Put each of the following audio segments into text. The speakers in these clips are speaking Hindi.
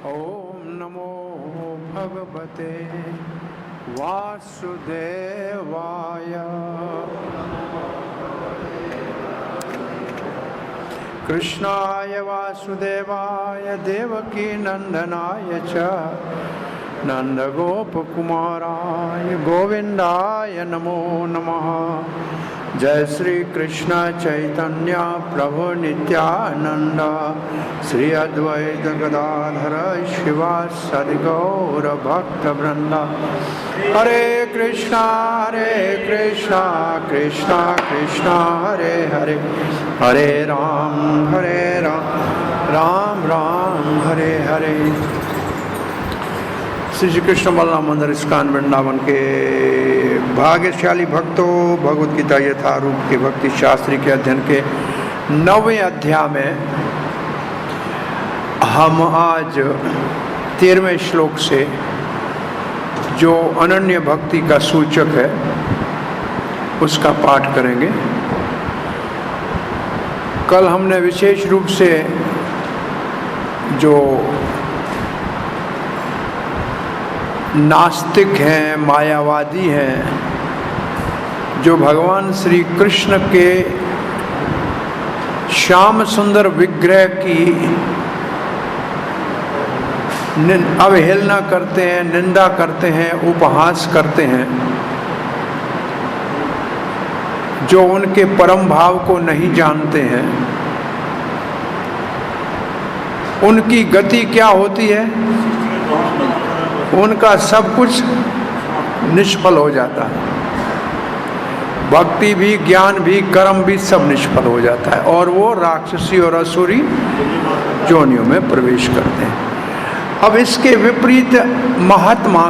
ओम नमो भगवते वासुदेवाय। कृष्णाय वासुदेवाय देवकी नंदनाय च नंदगोपकुमाराय गोविंदाय नमो नमः। जय श्री कृष्ण चैतन्य प्रभु नित्यानंद श्री अद्वैत गदाधर शिवासादि गौर भक्त वृंदा। हरे कृष्णा कृष्णा कृष्णा हरे हरे, हरे राम राम राम हरे हरे। श्री कृष्ण बलराम मंदिर इस्कॉन वृंदावन के भाग्यशाली भक्तों, भगवद गीता यथारूप के भक्ति शास्त्री के अध्ययन के 9वें अध्याय में हम आज 13वें श्लोक से जो अनन्य भक्ति का सूचक है उसका पाठ करेंगे। कल हमने विशेष रूप से जो नास्तिक हैं, मायावादी हैं, जो भगवान श्री कृष्ण के श्याम सुंदर विग्रह की अवहेलना करते हैं, निंदा करते हैं, उपहास करते हैं, जो उनके परम भाव को नहीं जानते हैं, उनकी गति क्या होती है? उनका सब कुछ निष्फल हो जाता है। भक्ति भी, ज्ञान भी, कर्म भी सब निष्फल हो जाता है और वो राक्षसी और असुरी योनियों में प्रवेश करते हैं। अब इसके विपरीत महात्मा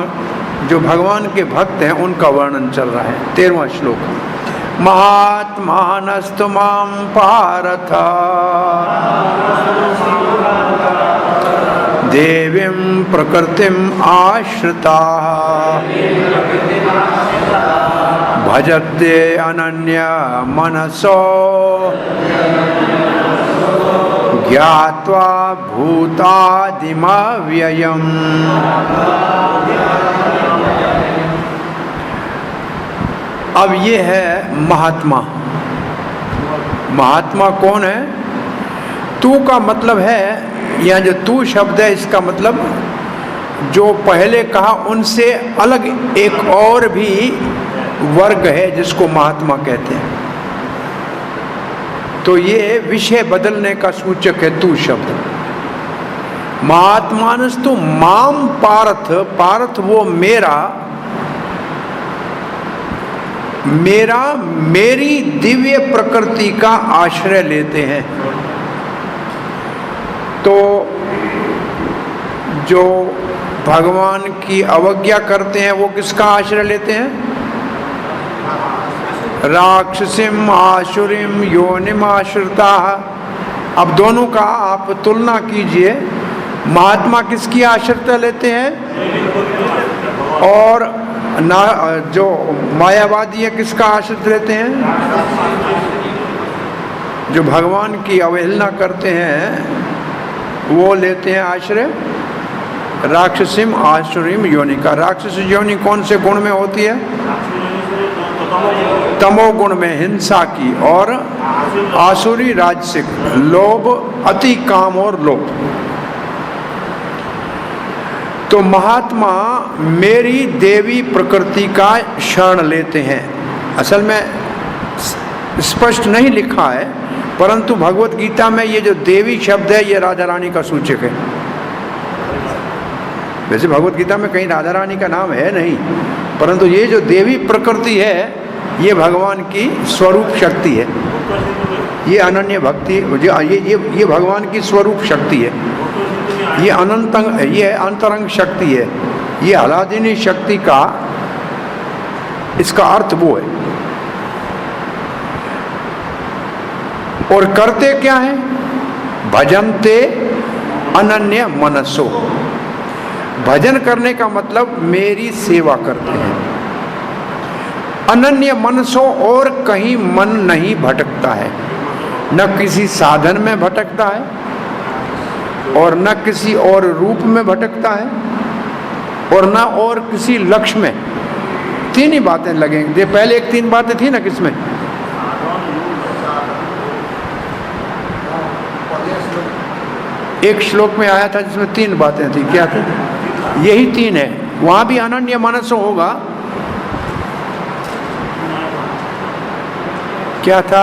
जो भगवान के भक्त हैं उनका वर्णन चल रहा है। 13वां श्लोक। महात्मानस्तु मां पार्थ देवीं प्रकृतिम आश्रिताः भजते अनन्य मनसो ज्ञात्वा भूतादिमव्ययम्। अब ये है महात्मा। महात्मा कौन है? तू का मतलब है, यहाँ जो तू शब्द है इसका मतलब जो पहले कहा उनसे अलग एक और भी वर्ग है जिसको महात्मा कहते हैं। तो ये विषय बदलने का सूचक है तू शब्द। महात्मानस्तु माम पार्थ, पार्थ वो मेरा, मेरी दिव्य प्रकृति का आश्रय लेते हैं। तो जो भगवान की अवज्ञा करते हैं वो किसका आश्रय लेते हैं? राक्षसीम आसुरीम योनिम आश्रिता। अब दोनों का आप तुलना कीजिए। महात्मा किसकी आश्रिता लेते हैं और जो मायावादी है किसका आश्रित लेते हैं? जो भगवान की अवहेलना करते हैं वो लेते हैं आश्रय राक्षसीम आसुरीम योनि का। राक्षस योनि कौन से गुण में होती है? तमोगुण में, हिंसा की, और आसुरी राजसिक, लोभ, अति काम और लोभ। तो महात्मा मेरी देवी प्रकृति का शरण लेते हैं। असल में स्पष्ट नहीं लिखा है परंतु भगवत गीता में ये जो देवी शब्द है ये राधा रानी का सूचक है। वैसे भगवत गीता में कहीं राधा रानी का नाम है नहीं, परंतु ये जो देवी प्रकृति है ये भगवान की स्वरूप शक्ति है। ये अनन्य भक्ति, ये भगवान की स्वरूप शक्ति है। ये अंतरंग शक्ति है, ये आह्लादिनी शक्ति का इसका अर्थ वो है। और करते क्या है? भजनते अनन्य मनसो। भजन करने का मतलब मेरी सेवा करते हैं। अनन्य मनसो, और कहीं मन नहीं भटकता है, न किसी साधन में भटकता है और न किसी और रूप में भटकता है और न और किसी लक्ष्य में। तीन ही बातें लगेंगे। पहले एक तीन बातें थी ना, किसमें? एक श्लोक में आया था जिसमें तीन बातें थी। क्या थी? यही तीन है। वहां भी अनन्य मनसो होगा। क्या था?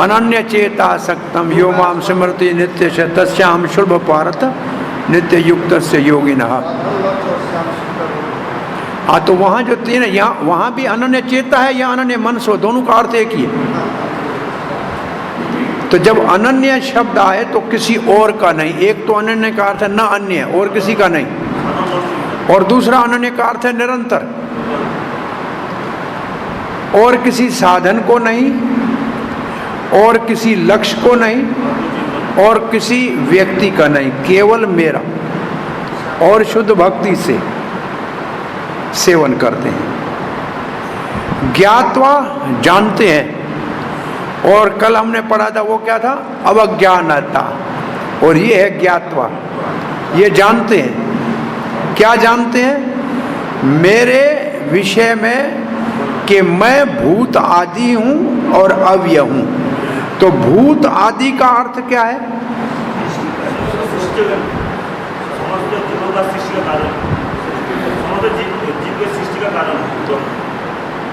अनन्य चेता सक्तम यो माम स्मृति नित्य च तस्याम शुभ पारत नित्य युक्त से योगिनः। हाँ, तो वहाँ जो तीन है, यहाँ वहाँ भी अनन्य चेता है या अनन्य मनसो, दोनों का अर्थ एक ही है। तो जब अनन्य शब्द आए तो किसी और का नहीं। एक तो अनन्य का अर्थ है न अन्य, और किसी का नहीं, और दूसरा अनन्य का अर्थ है निरंतर, और किसी साधन को नहीं, और किसी लक्ष्य को नहीं, और किसी व्यक्ति का नहीं, केवल मेरा। और शुद्ध भक्ति से सेवन करते हैं। ज्ञात्वा, जानते हैं। और कल हमने पढ़ा था वो क्या था? अवज्ञानता। और ये है ज्ञात्वा, ये जानते हैं। क्या जानते हैं? मेरे विषय में कि मैं भूत आदि हूं और अव्यय हूं। तो भूत आदि का अर्थ क्या है?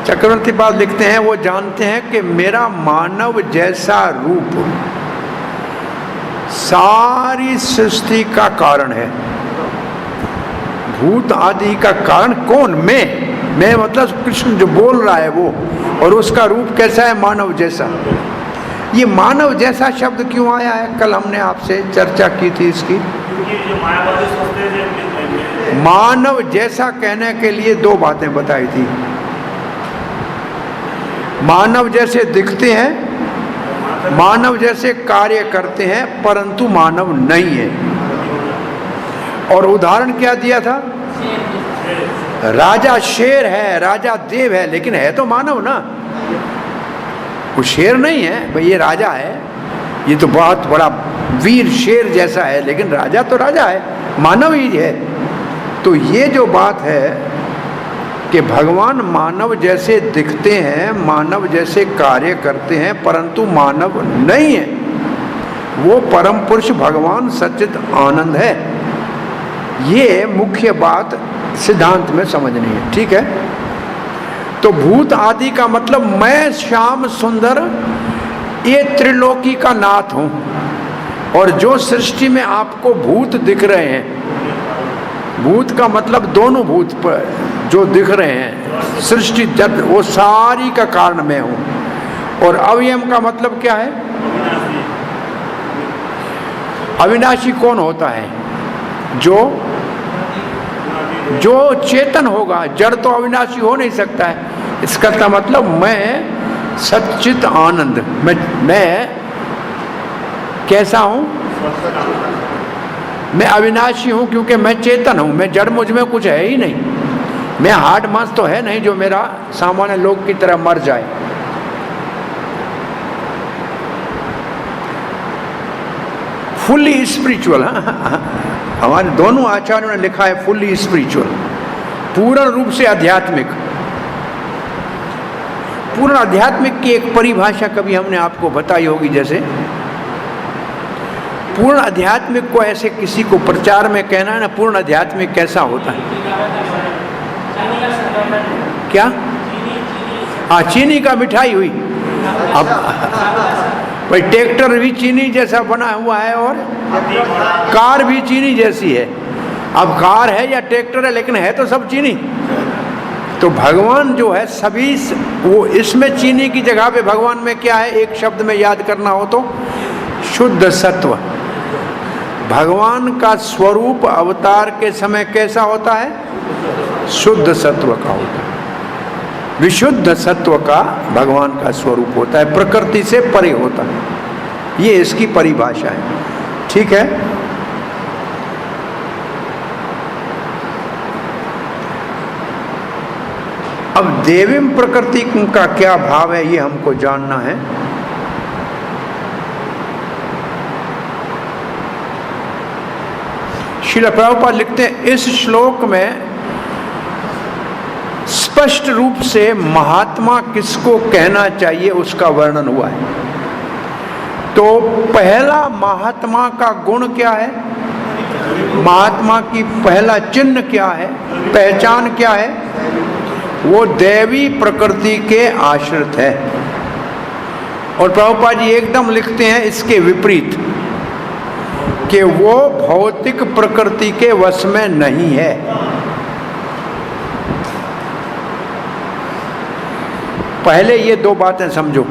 चक्रवर्ती पाद लिखते हैं, वो जानते हैं कि मेरा मानव जैसा रूप सारी सृष्टि का कारण है। भूत आदि का कारण कौन? मैं मतलब कृष्ण जो बोल रहा है वो। और उसका रूप कैसा है? मानव जैसा। ये मानव जैसा शब्द क्यों आया है? कल हमने आपसे चर्चा की थी इसकी। मानव जैसा कहने के लिए दो बातें बताई थी। मानव जैसे दिखते हैं, मानव जैसे कार्य करते हैं, परंतु मानव नहीं है। और उदाहरण क्या दिया था? राजा शेर है, राजा देव है, लेकिन है तो मानव ना। वो शेर नहीं है भाई, ये राजा है, ये तो बहुत बड़ा वीर शेर जैसा है, लेकिन राजा तो राजा है, मानव ही है। तो ये जो बात है कि भगवान मानव जैसे दिखते हैं, मानव जैसे कार्य करते हैं, परंतु मानव नहीं है। वो परम पुरुष भगवान सच्चित आनंद है। ये मुख्य बात सिद्धांत में समझनी है। ठीक है? तो भूत आदि का मतलब मैं श्याम सुंदर ये त्रिलोकी का नाथ हूं। और जो सृष्टि में आपको भूत दिख रहे हैं, भूत का मतलब दोनों भूत पर जो दिख रहे हैं सृष्टि जब, वो सारी का कारण मैं हूं। और अवयम का मतलब क्या है? अविनाशी कौन होता है? जो चेतन होगा। जड़ तो अविनाशी हो नहीं सकता है। इसका मतलब मैं सच्चित आनंद, मैं कैसा हूं? मैं अविनाशी हूं क्योंकि मैं चेतन हूं। मैं जड़, मुझ में कुछ है ही नहीं। मैं हार्ड मांस तो है नहीं जो मेरा सामान्य लोग की तरह मर जाए। Fully spiritual. हमारे दोनों आचार्यों ने लिखा है फुल्ली स्पिरिचुअल, पूर्ण रूप से आध्यात्मिक। पूर्ण आध्यात्मिक की एक परिभाषा कभी हमने आपको बताई होगी। जैसे पूर्ण आध्यात्मिक को ऐसे किसी को प्रचार में कहना है ना, पूर्ण आध्यात्मिक कैसा होता है? क्या? हाँ, चीनी का मिठाई हुई। अब भाई ट्रैक्टर भी चीनी जैसा बना हुआ है और कार भी चीनी जैसी है। अब कार है या ट्रैक्टर है, लेकिन है तो सब चीनी। तो भगवान जो है सभी वो, इसमें चीनी की जगह पे भगवान में क्या है, एक शब्द में याद करना हो तो शुद्ध सत्व। भगवान का स्वरूप अवतार के समय कैसा होता है? शुद्ध सत्व का होता है। विशुद्ध सत्व का भगवान का स्वरूप होता है, प्रकृति से परे होता है। ये इसकी परिभाषा है। ठीक है। अब देवीं प्रकृति का क्या भाव है, ये हमको जानना है। श्रील प्रभुपाद लिखते हैं इस श्लोक में स्पष्ट रूप से महात्मा किसको कहना चाहिए उसका वर्णन हुआ है। तो पहला महात्मा का गुण क्या है, महात्मा की पहला चिन्ह क्या है, पहचान क्या है? वो दैवी प्रकृति के आश्रित है। और प्रभुपाद जी एकदम लिखते हैं इसके विपरीत कि वो भौतिक प्रकृति के वश में नहीं है। पहले ये दो बातें समझो।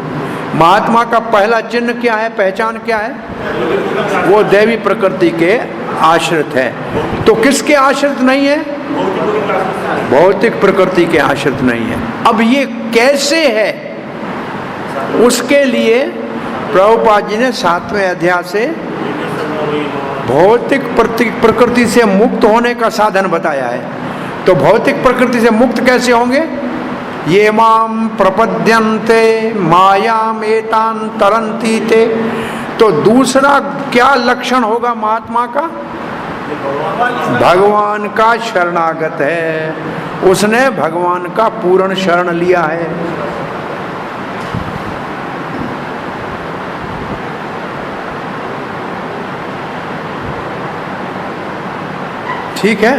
महात्मा का पहला चिन्ह क्या है, पहचान क्या है? वो दैवी प्रकृति के आश्रित है। तो किसके आश्रित नहीं है? भौतिक प्रकृति के आश्रित नहीं है। अब ये कैसे है, उसके लिए प्रभुपाद जी ने 7वें अध्याय से भौतिक प्रकृति से मुक्त होने का साधन बताया है। तो भौतिक प्रकृति से मुक्त कैसे होंगे? ये माम प्रपद्यन्ते मायाम एतान तरन्ति ते। तो दूसरा क्या लक्षण होगा महात्मा का? भगवान का शरणागत है, उसने भगवान का पूर्ण शरण लिया है। ठीक है।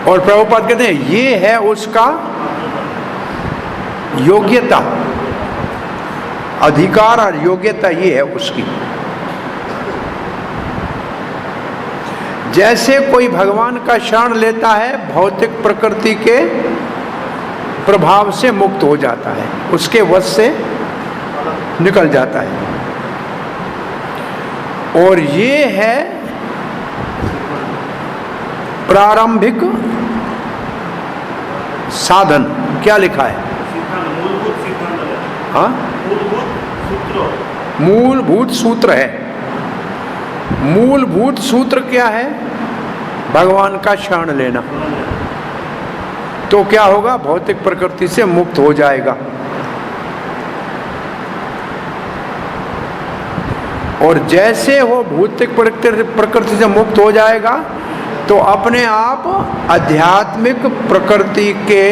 और प्रभुपाद कहते हैं ये है उसका योग्यता, अधिकार और योग्यता ये है उसकी। जैसे कोई भगवान का शरण लेता है भौतिक प्रकृति के प्रभाव से मुक्त हो जाता है, उसके वश से निकल जाता है। और ये है प्रारंभिक साधन। क्या लिखा है? हाँ, मूलभूत सूत्र है। मूलभूत सूत्र क्या है? भगवान का शरण लेना। तो क्या होगा? भौतिक प्रकृति से मुक्त हो जाएगा। और जैसे वो भौतिक प्रकृति से मुक्त हो जाएगा तो अपने आप आध्यात्मिक प्रकृति के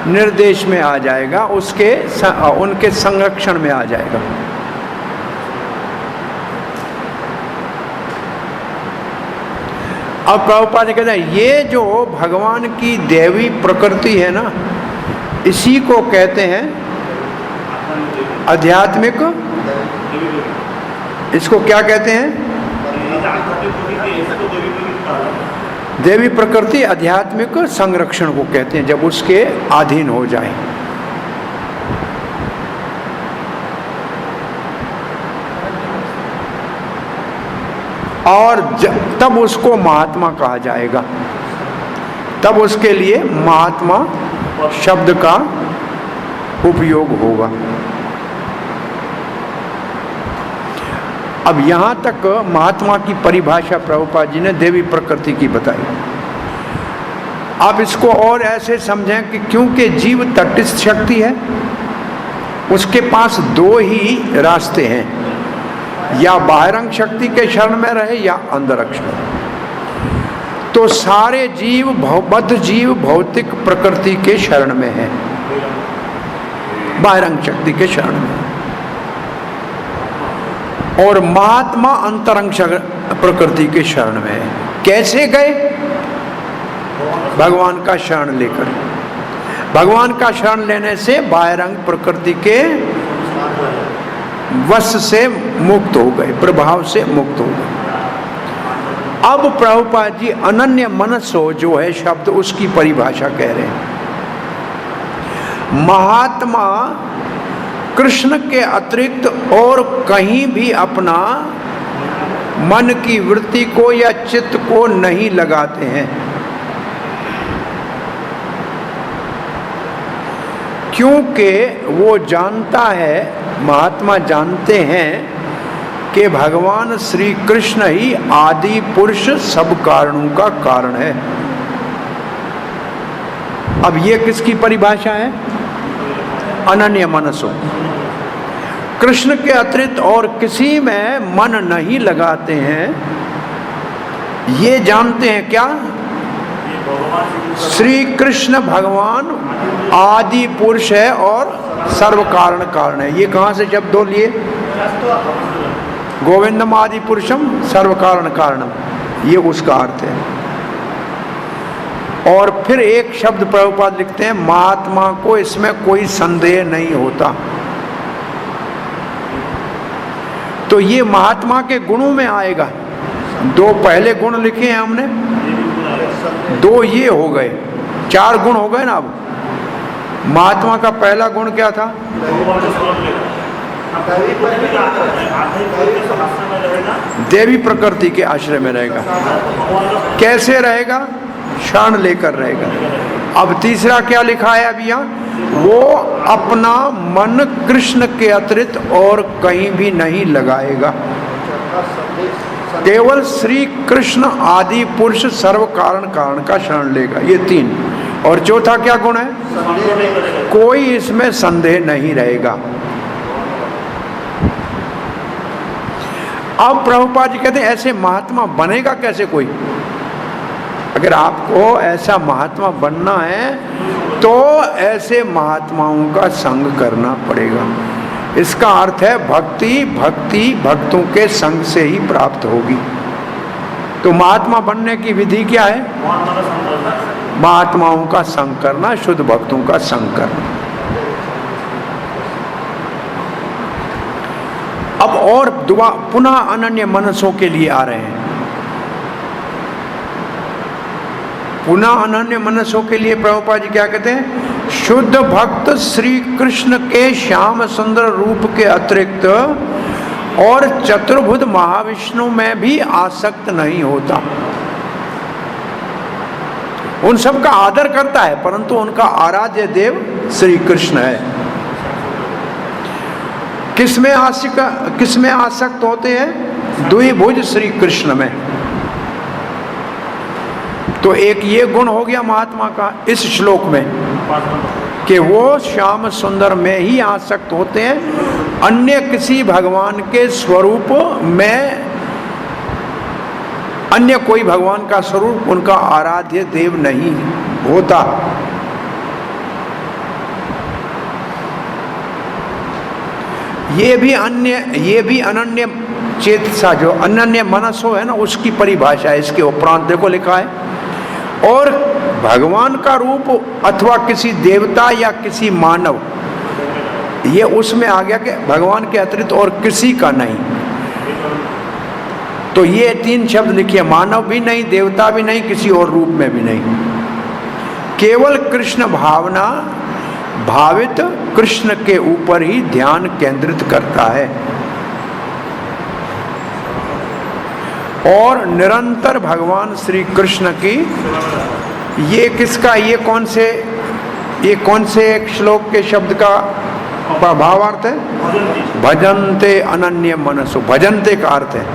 निर्देश में आ जाएगा, उनके संरक्षण में आ जाएगा। अब प्रभुपाद कहते हैं ये जो भगवान की दैवी प्रकृति है ना, इसी को कहते हैं आध्यात्मिक। इसको क्या कहते हैं? देवी प्रकृति आध्यात्मिक संरक्षण को कहते हैं, जब उसके अधीन हो जाए। और तब उसको महात्मा कहा जाएगा। तब उसके लिए महात्मा शब्द का उपयोग होगा। अब यहाँ तक महात्मा की परिभाषा प्रभुपाद जी ने देवी प्रकृति की बताई। आप इसको और ऐसे समझें कि क्योंकि जीव तटस्थ शक्ति है, उसके पास दो ही रास्ते हैं, या बाहरंग शक्ति के शरण में रहे या अंतरंग शक्ति। तो सारे जीव बद्ध जीव भौतिक प्रकृति के शरण में है, बाहरंग शक्ति के शरण में। और महात्मा अंतरंग प्रकृति के शरण में है। कैसे गए? भगवान का शरण लेकर। भगवान का शरण लेने से बाह्यरंग प्रकृति के वश से मुक्त हो गए, प्रभाव से मुक्त हो गए। अब प्रभुपाद जी अनन्य मनसो जो है शब्द, उसकी परिभाषा कह रहे हैं। महात्मा कृष्ण के अतिरिक्त और कहीं भी अपना मन की वृत्ति को या चित्त को नहीं लगाते हैं, क्योंकि वो जानता है, महात्मा जानते हैं कि भगवान श्री कृष्ण ही आदि पुरुष सब कारणों का कारण है। अब ये किसकी परिभाषा है? अनन्य मनसो। कृष्ण के अतिरिक्त और किसी में मन नहीं लगाते हैं, ये जानते हैं क्या? श्री कृष्ण भगवान आदि पुरुष है और सर्व कारण है। ये कहां से शब्द दो लिए? गोविंदम आदि पुरुषम सर्व कारणम, ये उसका अर्थ है। और फिर एक शब्द प्रभुपाद लिखते हैं, महात्मा को इसमें कोई संदेह नहीं होता। तो ये महात्मा के गुणों में आएगा। दो पहले गुण लिखे हैं हमने, दो ये हो गए, 4 गुण हो गए ना। अब महात्मा का पहला गुण क्या था? देवी प्रकृति के आश्रय में रहेगा। कैसे रहेगा? शरण लेकर रहेगा। अब तीसरा क्या लिखा है अभी यहाँ? वो अपना मन कृष्ण के अतिरिक्त और कहीं भी नहीं लगाएगा, केवल श्री कृष्ण आदि पुरुष सर्व कारण का शरण लेगा। ये 3। और चौथा क्या गुण है? कोई इसमें संदेह नहीं रहेगा। अब प्रभुपाद जी कहते हैं ऐसे महात्मा बनेगा कैसे कोई? अगर आपको ऐसा महात्मा बनना है तो ऐसे महात्माओं का संग करना पड़ेगा। इसका अर्थ है भक्ति भक्तों के संग से ही प्राप्त होगी। तो महात्मा बनने की विधि क्या है? महात्माओं का संग करना, शुद्ध भक्तों का संग करना। अब और पुनः अनन्य मनसों के लिए आ रहे हैं। पुनः अनन्य मनसों के लिए प्रभुपाद जी क्या कहते हैं? शुद्ध भक्त श्री कृष्ण के श्याम सुंदर रूप के अतिरिक्त और चतुर्भुज महाविष्णु में भी आसक्त नहीं होता। उन सब का आदर करता है, परंतु उनका आराध्य देव श्री कृष्ण है। किसमें आसक्त होते हैं? द्विभुज श्री कृष्ण में। तो एक ये गुण हो गया महात्मा का इस श्लोक में कि वो श्याम सुंदर में ही आसक्त होते हैं, अन्य किसी भगवान के स्वरूप में, अन्य कोई भगवान का स्वरूप उनका आराध्य देव नहीं होता। ये भी अनन्य चेतसा, जो अनन्य मनसो है ना, उसकी परिभाषा है। इसके उपरांत देखो लिखा है, और भगवान का रूप अथवा किसी देवता या किसी मानव, ये उसमें आ गया कि भगवान के अतिरिक्त और किसी का नहीं। तो ये 3 शब्द लिखिए, मानव भी नहीं, देवता भी नहीं, किसी और रूप में भी नहीं, केवल कृष्ण भावना भावित कृष्ण के ऊपर ही ध्यान केंद्रित करता है और निरंतर भगवान श्री कृष्ण की, ये किसका, ये कौन से एक श्लोक के शब्द का भावार्थ है? भजन्ते अनन्य मनसो। भजन्ते का अर्थ है,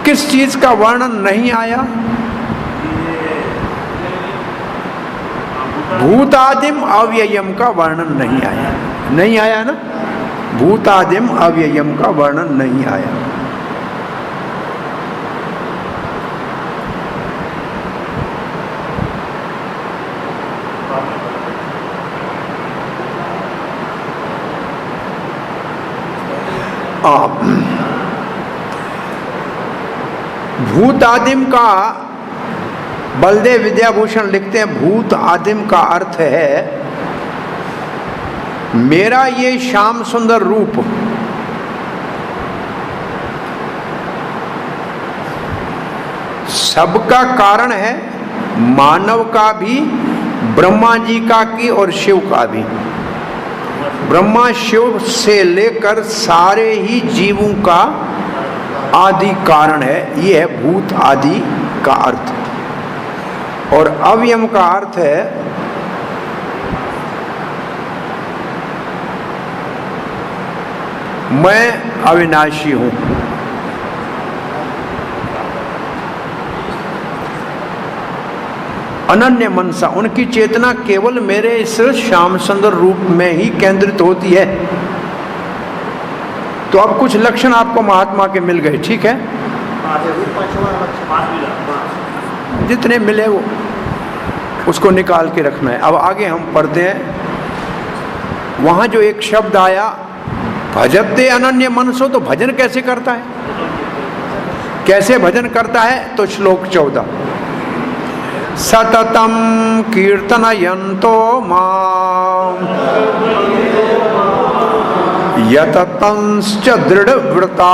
किस चीज का वर्णन नहीं आया? भूतादिम अव्ययम का वर्णन नहीं आया ना। भूतादिम अव्ययम का वर्णन नहीं आया। भूतादिम का बलदेव विद्याभूषण लिखते हैं भूत आदिम का अर्थ है मेरा ये श्याम सुंदर रूप सबका कारण है, मानव का भी, ब्रह्मा जी का की और शिव का भी। ब्रह्मा शिव से लेकर सारे ही जीवों का आदि कारण है। ये है भूत आदि का अर्थ। और अव्ययम का अर्थ है मैं अविनाशी हूं। अनन्य मनसा, उनकी चेतना केवल मेरे इस श्याम सुंदर रूप में ही केंद्रित होती है। तो अब कुछ लक्षण आपको महात्मा के मिल गए, ठीक है, जितने मिले वो उसको निकाल के रखना है। अब आगे हम पढ़ते हैं, वहां जो एक शब्द आया भजते अनन्य मनसो, तो भजन कैसे करता है, कैसे भजन करता है? तो श्लोक 14, सततम कीर्तनयन्तो मां यततंश्च दृढव्रताः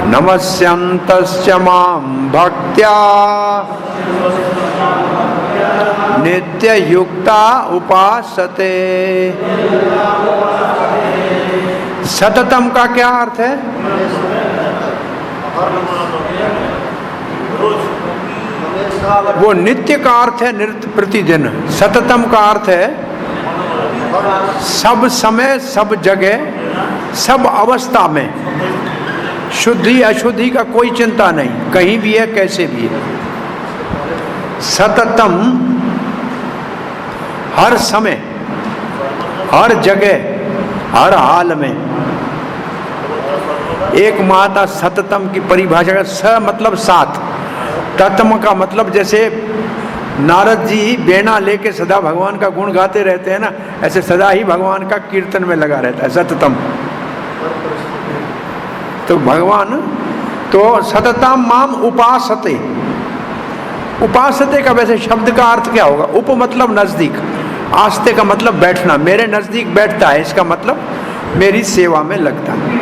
नमस्यन्तश्च मां भक्त्या नित्ययुक्ता उपासते। सततम का क्या अर्थ है? वो नित्य का अर्थ है, नित्य प्रतिदिन। सततम का अर्थ है सब समय, सब जगह, सब अवस्था में, शुद्धि अशुद्धि का कोई चिंता नहीं, कहीं भी है कैसे भी है। सततम हर समय, हर जगह, हर हाल में। एक माता सततम की परिभाषा है, स मतलब साथ, तत्म का मतलब जैसे नारद जी बेना लेके सदा भगवान का गुण गाते रहते हैं ना, ऐसे सदा ही भगवान का कीर्तन में लगा रहता है सततम। तो भगवान तो सततम माम उपासते, उपासते का वैसे शब्द का अर्थ क्या होगा? उप मतलब नजदीक, आस्ते का मतलब बैठना, मेरे नजदीक बैठता है, इसका मतलब मेरी सेवा में लगता है।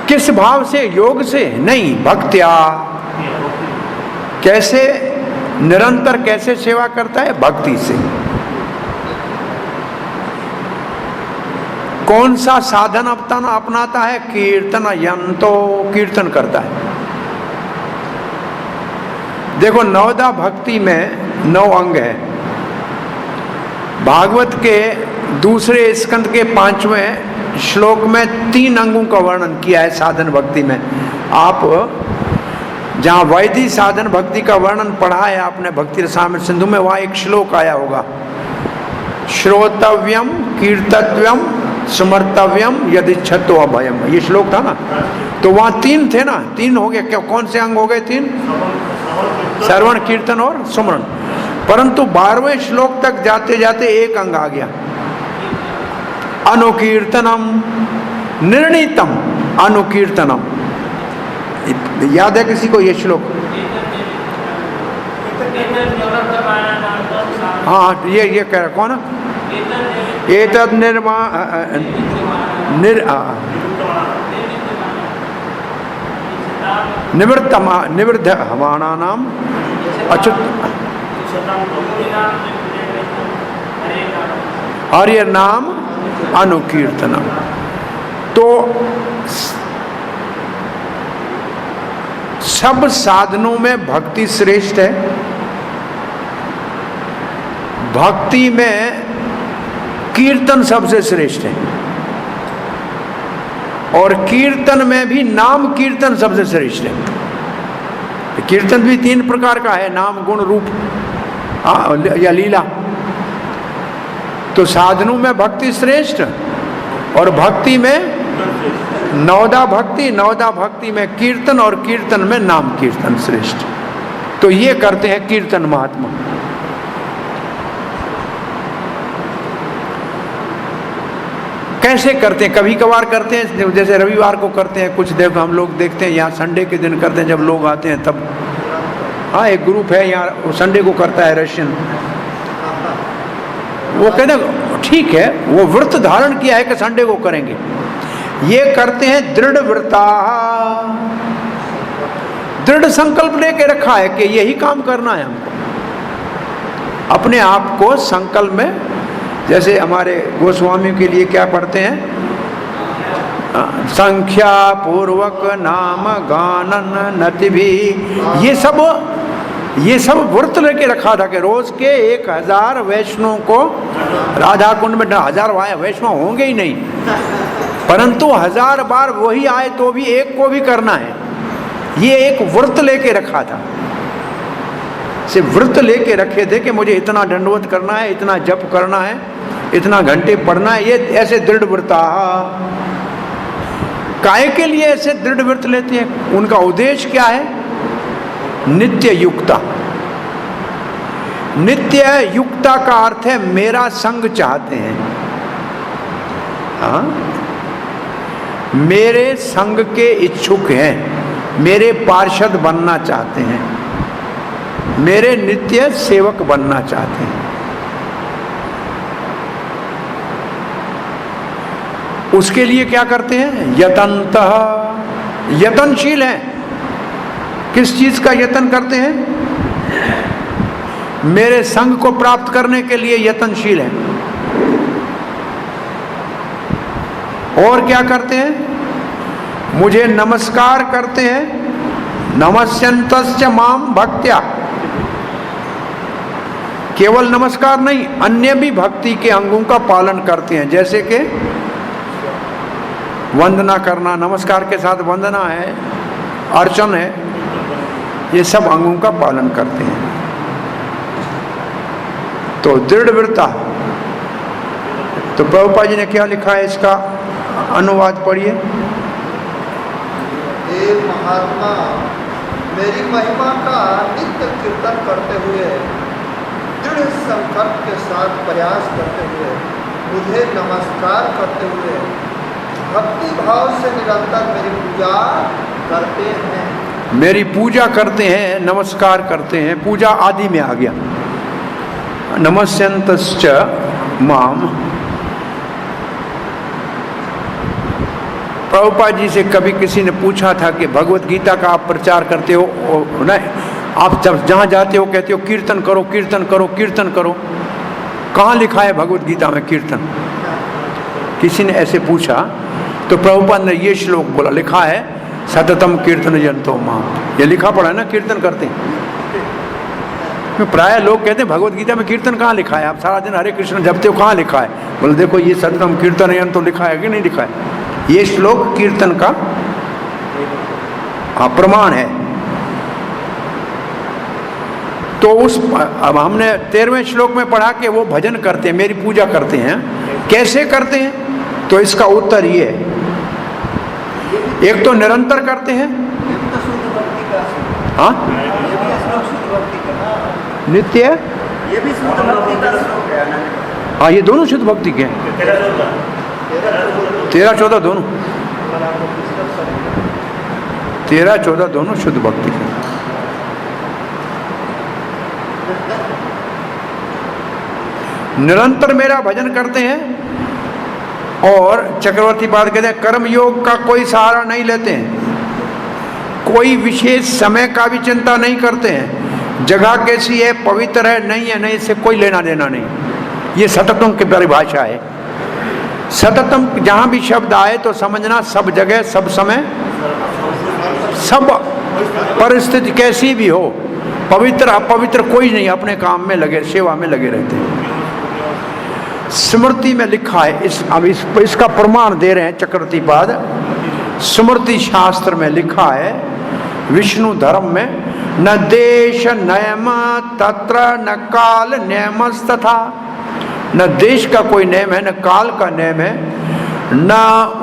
किस भाव से? योग से नहीं, भक्त्या। कैसे? निरंतर कैसे सेवा करता है? भक्ति से। कौन सा साधन अपनाता है? कीर्तन यंतो, कीर्तन करता है। देखो नवदा भक्ति में 9 अंग है। भागवत के दूसरे स्कंद के 5वें श्लोक में 3 अंगों का वर्णन किया है साधन भक्ति में। आप जहाँ वैदिक साधन भक्ति का वर्णन पढ़ा है आपने भक्ति रसामृत सिंधु में, वहाँ एक श्लोक आया होगा, श्रोतव्यम कीर्तव्यम स्मर्तव्यम यदिच्छतो अभयम, ये श्लोक था ना। तो वहाँ 3 थे ना, 3 हो गए। क्या कौन से अंग हो गए? 3, श्रवण कीर्तन और सुमरण। परंतु 12वें श्लोक तक जाते जाते एक अंग आ गया, अनुकीर्तनम निर्णीतम अनुकीर्तनम। याद है किसी को ये श्लोक? हाँ, ये कह रहा कौन? एतद निर्मा निवृत्त हमारा नाम अच्युत हरि नाम अनुकीर्तनम। तो सब साधनों में भक्ति श्रेष्ठ है। भक्ति में कीर्तन सबसे श्रेष्ठ है, और कीर्तन में भी नाम कीर्तन सबसे श्रेष्ठ है। कीर्तन भी 3 प्रकार का है, नाम गुण रूप या लीला। तो साधनों में भक्ति श्रेष्ठ, और भक्ति में नवदा भक्ति में कीर्तन, और कीर्तन में नाम कीर्तन श्रेष्ठ। तो ये करते हैं कीर्तन महात्मा। कैसे करते हैं? कभी कभार करते हैं, जैसे रविवार को करते हैं, कुछ देखो हम लोग देखते हैं यहाँ संडे के दिन करते हैं, जब लोग आते हैं तब। हाँ, एक ग्रुप है यहाँ संडे को करता है रशियन, वो कहते हैं ठीक है, वो व्रत धारण किया है कि संडे को करेंगे। ये करते हैं दृढ़ व्रता, दृढ़ संकल्प लेके रखा है कि यही काम करना है हमको, अपने आप को संकल्प में। जैसे हमारे गोस्वामी के लिए क्या पढ़ते हैं, संख्या पूर्वक नाम गानन नति भी, ये सब व्रत लेके रखा था कि रोज के 1000 वैष्णवों को राधा कुंड में, 1000 वैष्णव होंगे ही नहीं, परंतु 1000 बार वही आए तो भी एक को भी करना है। ये एक व्रत लेके रखा था, से व्रत लेके रखे थे कि मुझे इतना दंडवत करना है, इतना जप करना है, इतना घंटे पढ़ना है। ये ऐसे दृढ़ व्रता काय के लिए ऐसे दृढ़ व्रत लेते हैं? उनका उद्देश्य क्या है? नित्य युक्ता। नित्य युक्ता का अर्थ है मेरा संग चाहते हैं। हाँ, मेरे संग के इच्छुक हैं, मेरे पार्षद बनना चाहते हैं, मेरे नित्य सेवक बनना चाहते हैं। उसके लिए क्या करते हैं? यतनतः, यतनशील हैं। किस चीज का यतन करते हैं? मेरे संग को प्राप्त करने के लिए यतनशील हैं। और क्या करते हैं? मुझे नमस्कार करते हैं, नमस्यन्तश्च माम भक्त्या। केवल नमस्कार नहीं, अन्य भी भक्ति के अंगों का पालन करते हैं, जैसे कि वंदना करना, नमस्कार के साथ वंदना है, अर्चन है, ये सब अंगों का पालन करते हैं। तो दृढ़ व्रता। तो प्रभुपाद जी ने क्या लिखा है, इसका अनुवाद पढ़िए। हे महात्मा, मेरी महिमा का नित्य कीर्तन करते हुए, दृढ़ संकल्प के साथ प्रयास करते हुए, मुझे नमस्कार करते हुए, भक्ति भाव से निरंतर मेरी पूजा करते हैं। मेरी पूजा करते हैं, नमस्कार करते हैं, पूजा आदि में आ गया। नमस्यन्तश्च माम। प्रभुपाद जी से कभी किसी ने पूछा था कि भगवत गीता का आप प्रचार करते हो ना, आप जब जहाँ जाते हो कहते हो कीर्तन करो, कीर्तन करो, कीर्तन करो, कहाँ लिखा है भगवत गीता में कीर्तन? किसी ने ऐसे पूछा तो प्रभुपाद ने ये श्लोक बोला, लिखा है सततम कीर्तन जंतो मां। ये लिखा पड़ा है ना, कीर्तन करते हैं। प्राय लोग कहते हैं भगवत गीता में कीर्तन कहाँ लिखा है? आप सारा दिन हरे कृष्ण जपते हो, कहाँ लिखा है? बोले देखो ये सततम कीर्तन यंतो लिखा है कि नहीं लिखा है। ये श्लोक कीर्तन का प्रमाण है। तो उस अब हमने 13वें श्लोक में पढ़ा कि वो भजन करते हैं, मेरी पूजा करते हैं। कैसे करते हैं? तो इसका उत्तर ये है, एक तो निरंतर करते हैं। हाँ, नित्य, ये भी शुद्ध भक्ति का श्लोक है ना? हाँ, ये दोनों शुद्ध भक्ति के हैं। 13-14 दोनों, 13-14 दोनों शुद्ध भक्ति के। निरंतर मेरा भजन करते हैं। और चक्रवर्ती पाद कहते हैं कर्म योग का कोई सहारा नहीं लेते हैं, कोई विशेष समय का भी चिंता नहीं करते हैं, जगह कैसी है, पवित्र है नहीं है, नहीं, इससे कोई लेना देना नहीं। ये सततम की परिभाषा है। सततम जहाँ भी शब्द आए तो समझना सब जगह, सब समय, सब परिस्थिति कैसी भी हो, पवित्र अपवित्र कोई नहीं, अपने काम में लगे, सेवा में लगे रहते हैं। स्मृति में लिखा है, अब इसका प्रमाण दे रहे हैं चक्रवर्ती पाद। स्मृति शास्त्र में लिखा है, विष्णु धर्म में, न देश नियम तत्र न काल नियमस्तथा। न देश का कोई नियम है, न काल का नियम है, न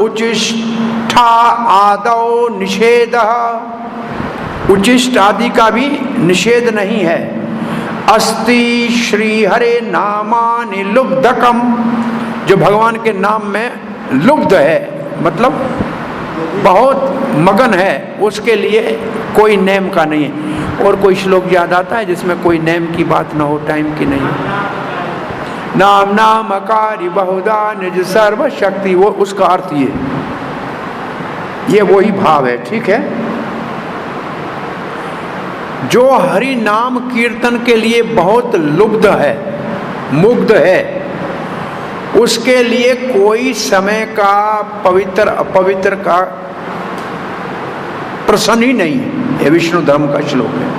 उचिष्ठा आदौ निषेध, उचिष्ट आदि का भी निषेध नहीं है। अस्ति श्री हरे नामानि लुब्धकम, जो भगवान के नाम में लुब्ध है, मतलब बहुत मगन है, उसके लिए कोई नेम का नहीं है। और कोई श्लोक याद आता है जिसमें कोई नेम की बात ना हो, टाइम की नहीं? नाम नामकारी बहुधा निज सर्व शक्ति, वो उसका अर्थ ये वही भाव है। ठीक है, जो हरि नाम कीर्तन के लिए बहुत लुब्ध है, मुग्ध है, उसके लिए कोई समय का पवित्र अपवित्र का प्रश्न ही नहीं है। यह विष्णु धर्म का श्लोक है।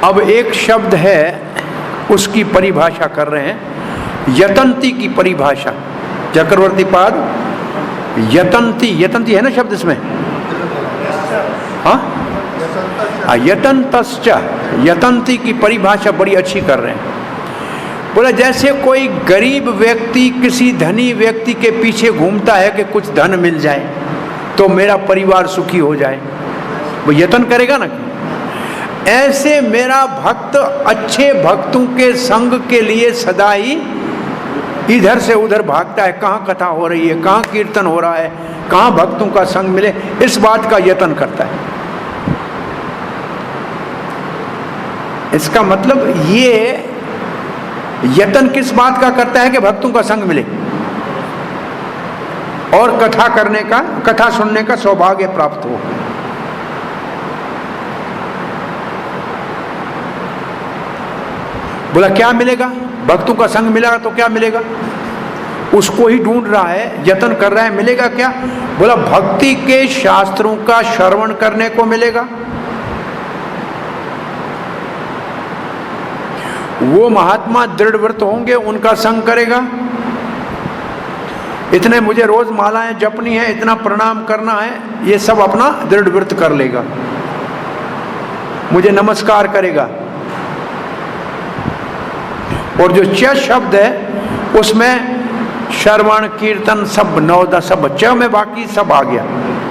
अब एक शब्द है, उसकी परिभाषा कर रहे हैं, यतंती की परिभाषा। चक्रवर्ती पाद यतंती, यतंती है ना शब्द इसमें? हाँ, यतंतश्च, यतंती की परिभाषा बड़ी अच्छी कर रहे हैं। बोला जैसे कोई गरीब व्यक्ति किसी धनी व्यक्ति के पीछे घूमता है कि कुछ धन मिल जाए तो मेरा परिवार सुखी हो जाए, वो यतन करेगा ना। ऐसे मेरा भक्त अच्छे भक्तों के संग के लिए सदा ही इधर से उधर भागता है, कहाँ कथा हो रही है, कहाँ कीर्तन हो रहा है, कहाँ भक्तों का संग मिले, इस बात का यतन करता है। इसका मतलब ये यतन किस बात का करता है कि भक्तों का संग मिले और कथा करने का, कथा सुनने का सौभाग्य प्राप्त हो। बोला क्या मिलेगा? भक्तों का संग मिलेगा तो क्या मिलेगा? उसको ही ढूंढ रहा है, यत्न कर रहा है, मिलेगा क्या? बोला भक्ति के शास्त्रों का श्रवण करने को मिलेगा, वो महात्मा दृढ़ व्रत होंगे, उनका संग करेगा। इतने मुझे रोज मालाएं जपनी है, इतना प्रणाम करना है, ये सब अपना दृढ़ व्रत कर लेगा, मुझे नमस्कार करेगा। और जो च शब्द है उसमें श्रवण कीर्तन सब 9-10 सब च में, बाकी सब आ गया।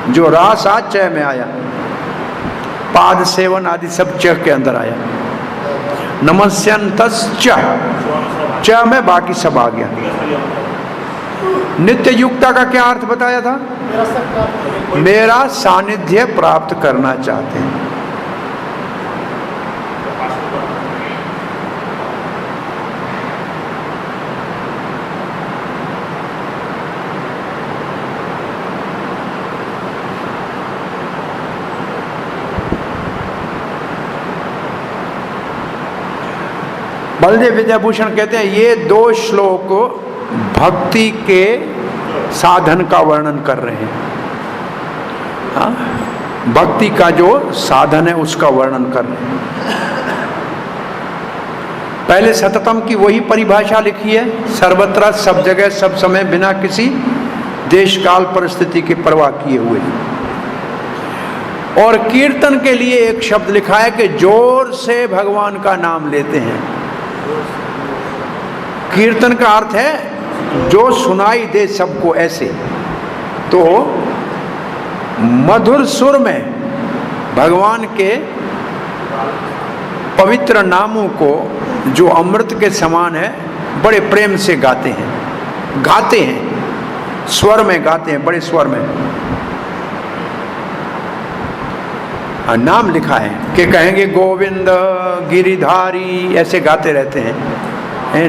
जो रास आ च में आया, पाद सेवन आदि सब च के अंदर आया। नमस्यंतस च में बाकी सब आ गया। नित्य युक्ता का क्या अर्थ बताया था? मेरा सानिध्य प्राप्त करना चाहते हैं। बलदेव विद्याभूषण कहते हैं ये 2 श्लोक भक्ति के साधन का वर्णन कर रहे हैं। हाँ? भक्ति का जो साधन है उसका वर्णन कर रहे हैं। पहले सततम की वही परिभाषा लिखी है, सर्वत्र सब जगह सब समय बिना किसी देश काल परिस्थिति की परवाह किए हुए। और कीर्तन के लिए एक शब्द लिखा है कि जोर से भगवान का नाम लेते हैं। कीर्तन का अर्थ है जो सुनाई दे सबको, ऐसे। तो मधुर सुर में भगवान के पवित्र नामों को जो अमृत के समान है बड़े प्रेम से गाते हैं, स्वर में गाते हैं, बड़े स्वर में। नाम लिखा है कि कहेंगे गोविंद गिरिधारी, ऐसे गाते रहते हैं।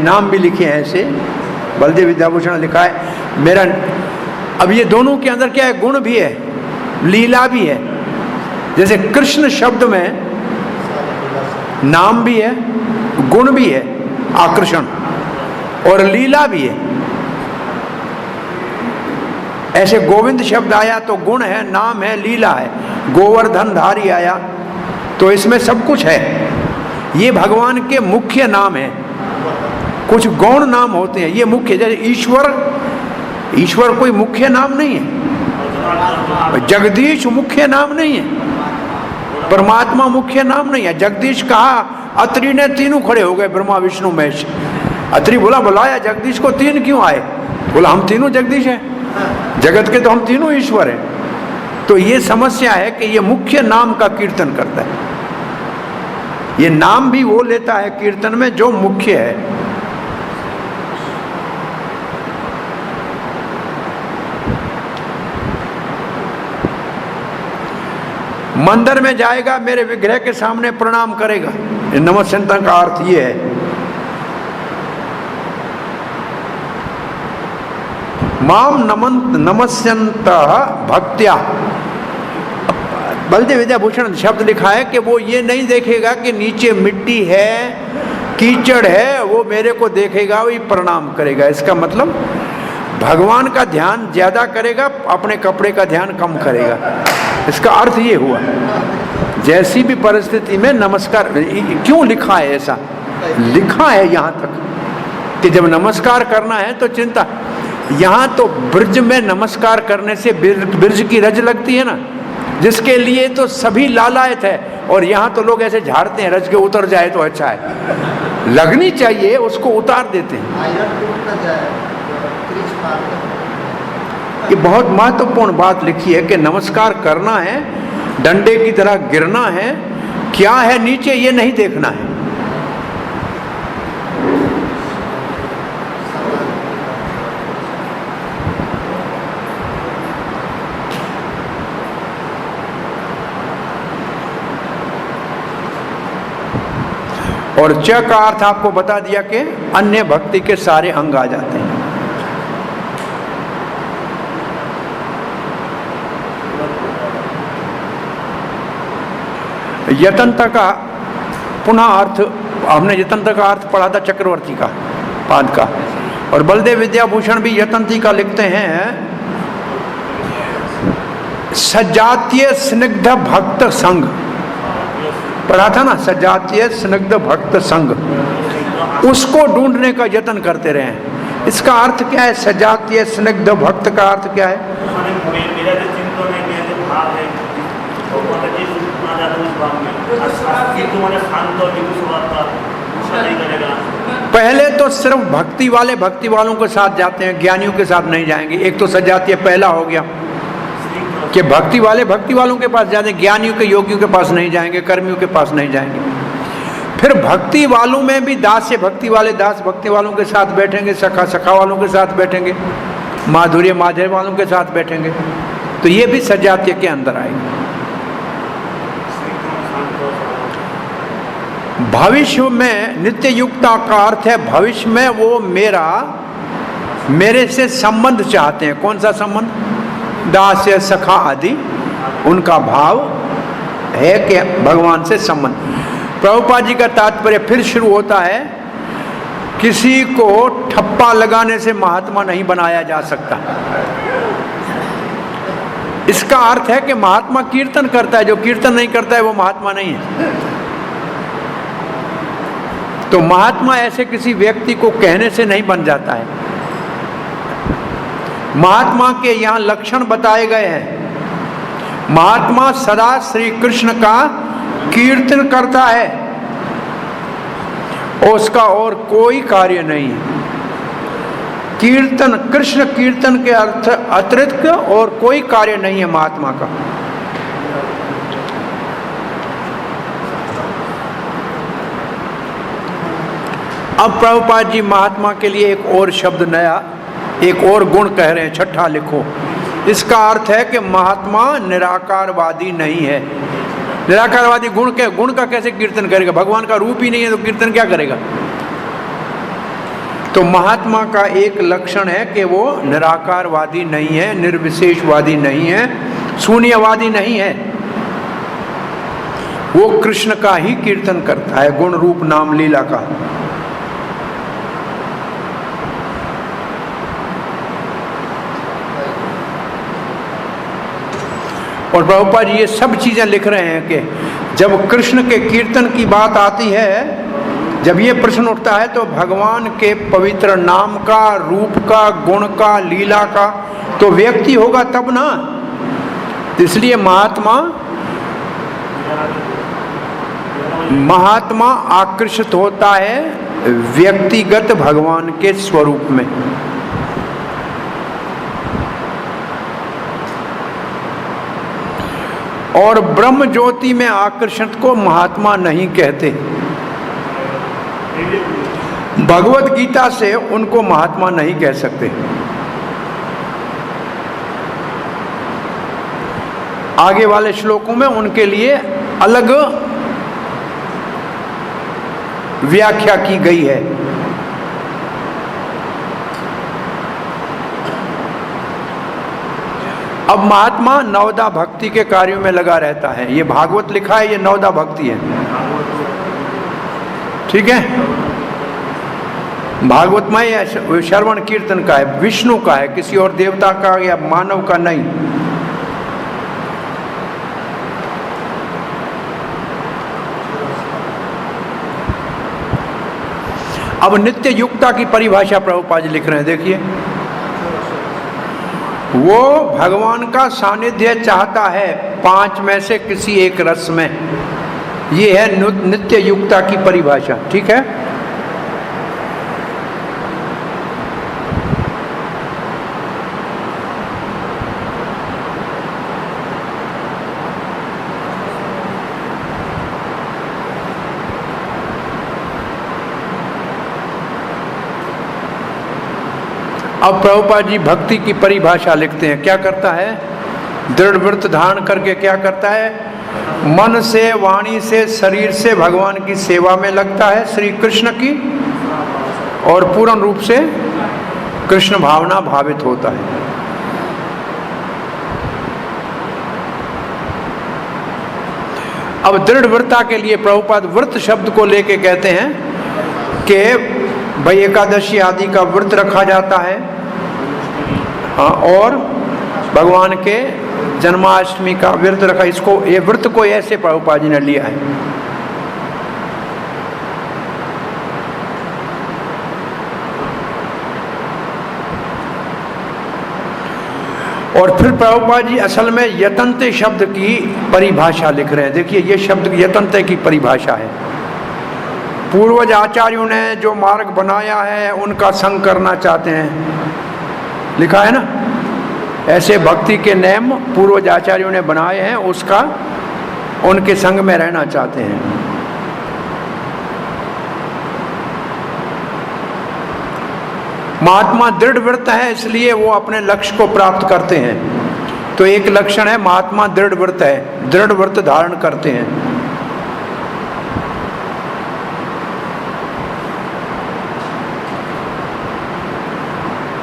नाम भी लिखे हैं ऐसे, बलदेव विद्याभूषण लिखा है मेरा। अब ये दोनों के अंदर क्या है? गुण भी है, लीला भी है। जैसे कृष्ण शब्द में नाम भी है, गुण भी है, आकर्षण, और लीला भी है। ऐसे गोविंद शब्द आया तो गुण है, नाम है, लीला है। गोवर्धन धारी आया तो इसमें सब कुछ है। ये भगवान के मुख्य नाम है। कुछ गौण नाम होते हैं, ये मुख्य। जैसे ईश्वर कोई मुख्य नाम नहीं है। जगदीश मुख्य नाम नहीं है, परमात्मा मुख्य नाम नहीं है। जगदीश कहा, अत्रि ने तीनों खड़े हो गए, ब्रह्मा विष्णु महेश। अत्रि बोला बुलाया जगदीश को, 3 क्यों आए? बोला हम तीनों जगदीश हैं, जगत के तो हम तीनों ईश्वर हैं। तो ये समस्या है कि ये मुख्य नाम का कीर्तन करता है। ये नाम भी वो लेता है कीर्तन में जो मुख्य है। मंदिर में जाएगा, मेरे विग्रह के सामने प्रणाम करेगा। नमस्यंत का अर्थ ये है। माम नमस्यंत भक्त्या। बलदेव विद्याभूषण शब्द लिखा है कि वो ये नहीं देखेगा कि नीचे मिट्टी है, कीचड़ है, वो मेरे को देखेगा, वही प्रणाम करेगा। इसका मतलब भगवान का ध्यान ज्यादा करेगा, अपने कपड़े का ध्यान कम करेगा। इसका अर्थ ये हुआ। जैसी भी परिस्थिति में नमस्कार, क्यों लिखा है ऐसा? लिखा है यहाँ तक कि जब नमस्कार करना है तो चिंता। यहाँ तो ब्रज में नमस्कार करने से ब्रज की रज लगती है ना, जिसके लिए तो सभी लालायत है। और यहाँ तो लोग ऐसे झाड़ते हैं, रज के उतर जाए तो अच्छा है, लगनी चाहिए, उसको उतार देते हैं। ये बहुत महत्वपूर्ण बात लिखी है कि नमस्कार करना है, डंडे की तरह गिरना है, क्या है नीचे ये नहीं देखना है। और च का अर्थ आपको बता दिया कि अन्य भक्ति के सारे अंग आ जाते हैं। यतंत्र का पुनः अर्थ, हमने यतंत्र का अर्थ पढ़ा था चक्रवर्ती का पाद का, और बलदेव विद्याभूषण भी यतंती का लिखते हैं सजातीय स्निग्ध भक्त संघ। पढ़ा था ना, सजातीय स्निग्ध भक्त संघ, उसको ढूंढने का यत्न करते रहे। इसका अर्थ क्या है? सजातीय स्निग्ध भक्त का अर्थ क्या है? पहले तो सिर्फ भक्ति वालों के साथ जाते हैं, ज्ञानियों के साथ नहीं जाएंगे। एक तो सजातीय पहला हो गया कि भक्ति वालों के पास जाते हैं, ज्ञानियों के योगियों के पास नहीं जाएंगे, कर्मियों के पास नहीं जाएंगे। फिर भक्ति वालों में भी दास भक्ति वालों के साथ बैठेंगे, सखा वालों के साथ बैठेंगे, माधुर्य वालों के साथ बैठेंगे। तो ये भी सजातीय के अंदर आएंगे। भविष्य में नित्य युक्ता का अर्थ है भविष्य में वो मेरे से संबंध चाहते हैं। कौन सा संबंध? दास सखा आदि, उनका भाव है कि भगवान से संबंध। प्रभुपाद जी का तात्पर्य फिर शुरू होता है, किसी को ठप्पा लगाने से महात्मा नहीं बनाया जा सकता। इसका अर्थ है कि महात्मा कीर्तन करता है, जो कीर्तन नहीं करता है वो महात्मा नहीं है। तो महात्मा ऐसे किसी व्यक्ति को कहने से नहीं बन जाता है। महात्मा के यहाँ लक्षण बताए गए हैं। महात्मा सदा श्री कृष्ण का कीर्तन करता है और उसका और कोई कार्य नहीं है। कीर्तन, कृष्ण कीर्तन के अर्थ अतिरिक्त और कोई कार्य नहीं है महात्मा का। अब प्रभुपाद जी महात्मा के लिए एक और शब्द नया, एक और गुण कह रहे हैं, छठा लिखो। इसका अर्थ है कि महात्मा निराकारवादी नहीं है। निराकारवादी गुण का कैसे कीर्तन करेगा? भगवान का रूप ही नहीं है तो कीर्तन क्या करेगा? तो महात्मा का एक लक्षण है कि वो निराकारवादी नहीं है, निर्विशेषवादी नहीं है, शून्यवादी नहीं है। वो कृष्ण का ही कीर्तन करता है, गुण रूप नाम लीला का। और प्रभुपाद जी ये सब चीजें लिख रहे हैं कि जब कृष्ण के कीर्तन की बात आती है, जब ये प्रश्न उठता है तो भगवान के पवित्र नाम का, रूप का, गुण का, लीला का तो व्यक्ति होगा तब ना। इसलिए महात्मा आकर्षित होता है व्यक्तिगत भगवान के स्वरूप में। और ब्रह्म ज्योति में आकर्षित को महात्मा नहीं कहते। भगवत गीता से उनको महात्मा नहीं कह सकते। आगे वाले श्लोकों में उनके लिए अलग व्याख्या की गई है। अब महात्मा नवदा भक्ति के कार्यों में लगा रहता है। ये भागवत लिखा है, ये नवदा भक्ति है, ठीक है। भागवत में ये श्रवण कीर्तन का है, विष्णु का है, किसी और देवता का या मानव का नहीं। अब नित्य युक्ता की परिभाषा प्रभुपाद जी लिख रहे हैं, देखिए। वो भगवान का सानिध्य चाहता है 5 में से किसी एक रस में। ये है नित्य युक्ता की परिभाषा, ठीक है। अब प्रभुपाद जी भक्ति की परिभाषा लिखते हैं। क्या करता है? दृढ़ व्रत धारण करके क्या करता है? मन से, वाणी से, शरीर से भगवान की सेवा में लगता है, श्री कृष्ण की, और पूर्ण रूप से कृष्ण भावना भावित होता है। अब दृढ़ व्रता के लिए प्रभुपाद व्रत शब्द को लेके कहते हैं कि भाई एकादशी आदि का व्रत रखा जाता है, हाँ, और भगवान के जन्माष्टमी का व्रत रखा। इसको, ये व्रत को ऐसे प्रभुपाद जी ने लिया है। और फिर प्रभुपाद जी असल में यतन्ते शब्द की परिभाषा लिख रहे हैं। देखिए, ये शब्द यतन्ते की परिभाषा है। पूर्वज आचार्यों ने जो मार्ग बनाया है उनका संग करना चाहते हैं, लिखा है ना। ऐसे भक्ति के नियम पूर्वज आचार्यों ने बनाए हैं, उसका उनके संग में रहना चाहते हैं। महात्मा दृढ़ व्रत है, इसलिए वो अपने लक्ष्य को प्राप्त करते हैं। तो एक लक्षण है महात्मा दृढ़ व्रत है, दृढ़ व्रत धारण करते हैं।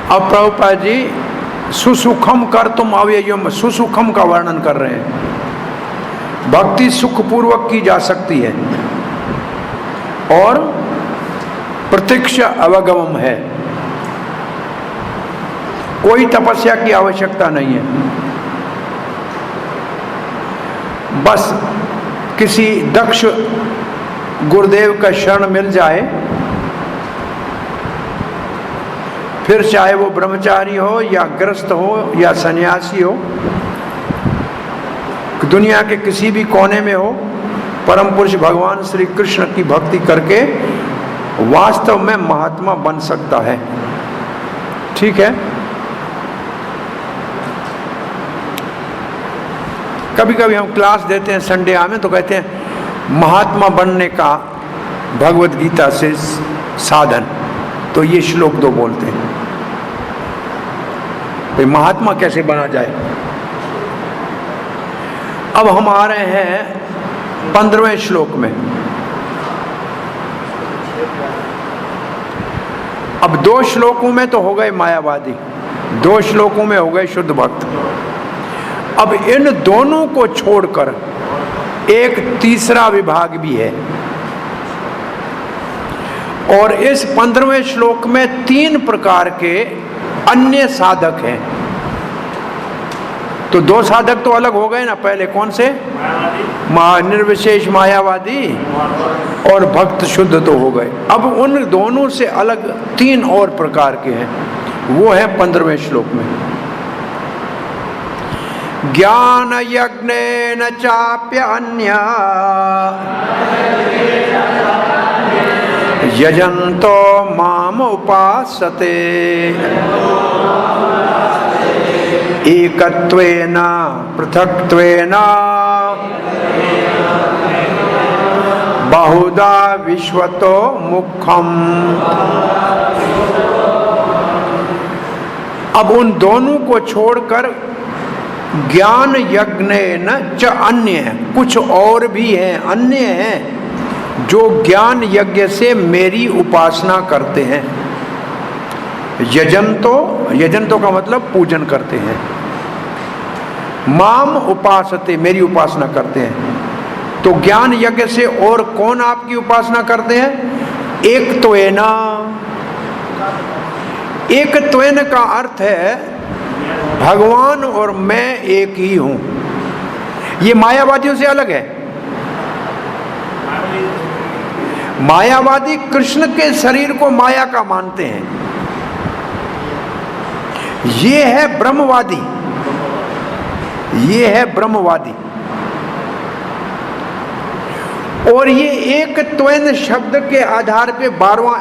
अब प्रभुपाद जी सुसुखम कर तुम अव्ययम, सुसुखम का वर्णन कर रहे हैं। भक्ति सुखपूर्वक की जा सकती है और प्रत्यक्ष अवगमम है, कोई तपस्या की आवश्यकता नहीं है। बस किसी दक्ष गुरुदेव का शरण मिल जाए, फिर चाहे वो ब्रह्मचारी हो या गृहस्थ हो या सन्यासी हो, दुनिया के किसी भी कोने में हो, परम पुरुष भगवान श्री कृष्ण की भक्ति करके वास्तव में महात्मा बन सकता है, ठीक है। कभी कभी हम क्लास देते हैं संडे में, तो कहते हैं महात्मा बनने का भगवत गीता से साधन, तो ये श्लोक 2 बोलते हैं। भाई महात्मा कैसे बना जाए? अब हम आ रहे हैं 15वें श्लोक में। अब 2 श्लोकों में तो हो गए मायावादी, 2 श्लोकों में हो गए शुद्ध भक्त। अब इन दोनों को छोड़कर एक तीसरा विभाग भी है, और इस 15वें श्लोक में 3 प्रकार के अन्य साधक हैं। तो 2 साधक तो अलग हो गए ना, पहले कौन से? निर्विशेष मायावादी और भक्त शुद्ध तो हो गए। अब उन दोनों से अलग 3 और प्रकार के हैं, वो है 15वें श्लोक में। ज्ञान यज्ञेन चाप्य अन्या यजन्तो माम उपासते एकत्वेन पृथक्त्वेन बहुधा विश्वतो मुखम। अब उन दोनों को छोड़कर ज्ञान यज्ञेन च अन्य है, कुछ और भी हैं, अन्य हैं जो ज्ञान यज्ञ से मेरी उपासना करते हैं। यजंतो का मतलब पूजन करते हैं। माम उपासते, मेरी उपासना करते हैं। तो ज्ञान यज्ञ से और कौन आपकी उपासना करते हैं? एक त्वेना। एक त्वेन का अर्थ है भगवान और मैं एक ही हूं। ये मायावादियों से अलग है। मायावादी कृष्ण के शरीर को माया का मानते हैं। ये है ब्रह्मवादी, ये है ब्रह्मवादी। और ये एक त्वेन शब्द के आधार पे 12वां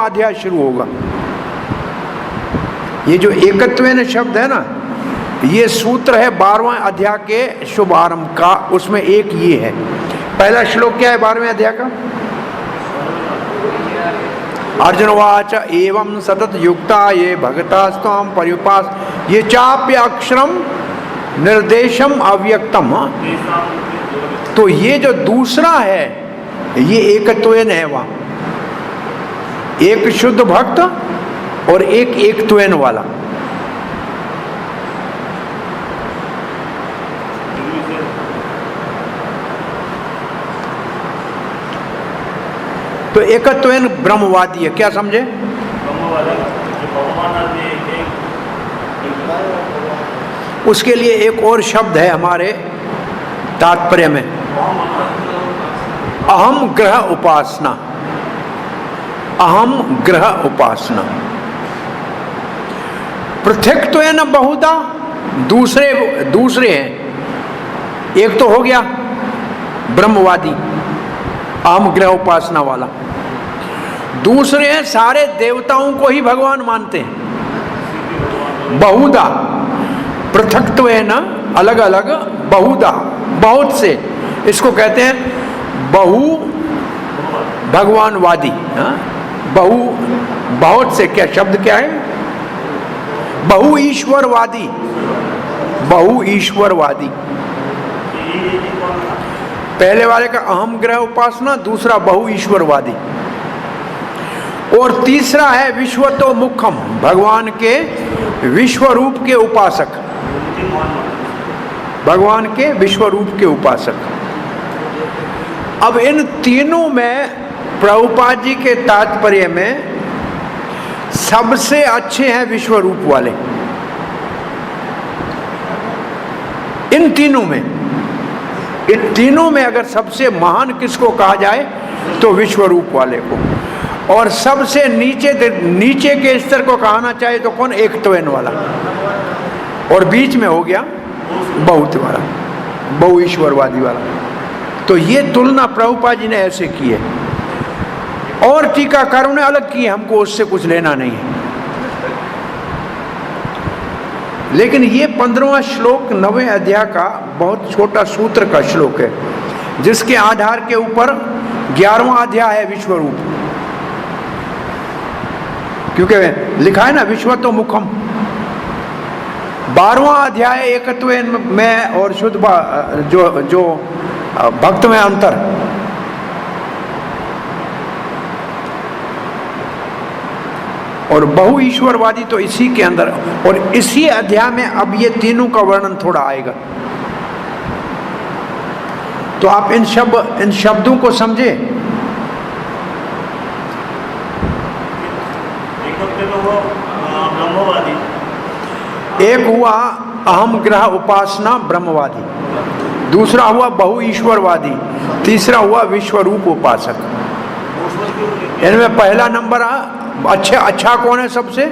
अध्याय शुरू होगा। ये जो एकत्वेन शब्द है ना, ये सूत्र है 12वां अध्याय के शुभारंभ का। उसमें एक ये है। पहला श्लोक क्या है 12वें अध्याय का? अर्जुन वाच एवं सतत युक्ता ये भगतास्त्वाम पर्युपास, ये चाप्य अक्षरम निर्देशम अव्यक्तम। तो ये जो दूसरा है ये एकत्वेन है। वहां एक शुद्ध भक्त और एक एकत्वेन वाला। तो एकत्वेन ब्रह्मवादी है। क्या समझे? उसके लिए एक और शब्द है हमारे तात्पर्य में, अहम ग्रह उपासना। अहम ग्रह उपासना। पृथक्त्वेन बहुधा, दूसरे हैं। एक तो हो गया ब्रह्मवादी, अहम ग्रह उपासना वाला। दूसरे हैं सारे देवताओं को ही भगवान मानते हैं। बहुधा, पृथक्त्वेन अलग अलग, बहुधा बहुत से, इसको कहते हैं बहु भगवानवादी। बहु बहुत से, क्या शब्द क्या है? बहु ईश्वरवादी। बहु ईश्वरवादी। पहले वाले का अहम ग्रह उपासना, दूसरा बहु ईश्वरवादी। और तीसरा है विश्वतो मुखम, भगवान के विश्व रूप के उपासक। भगवान के विश्व रूप के उपासक। अब इन तीनों में प्रभुपाद जी के तात्पर्य में सबसे अच्छे हैं विश्व रूप वाले। इन तीनों में अगर सबसे महान किसको कहा जाए तो विश्व रूप वाले को। और सबसे नीचे के स्तर को कहना चाहे तो कौन? एकत्वेन वाला। और बीच में हो गया बहुत वाला, बहु ईश्वरवादी वाला। तो ये तुलना प्रभुपाद जी ने ऐसे की है। और टीकाकारों ने अलग की है, हमको उससे कुछ लेना नहीं है। लेकिन ये 15वां श्लोक 9वें अध्याय का बहुत छोटा सूत्र का श्लोक है, जिसके आधार के ऊपर 11वां अध्याय है विश्वरूप। क्योंकि लिखा है ना विश्वतो मुखम। 12वां अध्याय एकत्वेन में और शुद्ध जो भक्त में अंतर। और बहु ईश्वरवादी तो इसी के अंदर। और इसी अध्याय में अब ये तीनों का वर्णन थोड़ा आएगा। तो आप इन शब्दों को समझे। एक हुआ अहम ग्रह उपासना ब्रह्मवादी, दूसरा हुआ बहु ईश्वरवादी, तीसरा हुआ विश्वरूप उपासक। इनमें पहला नंबर अच्छा कौन है सबसे?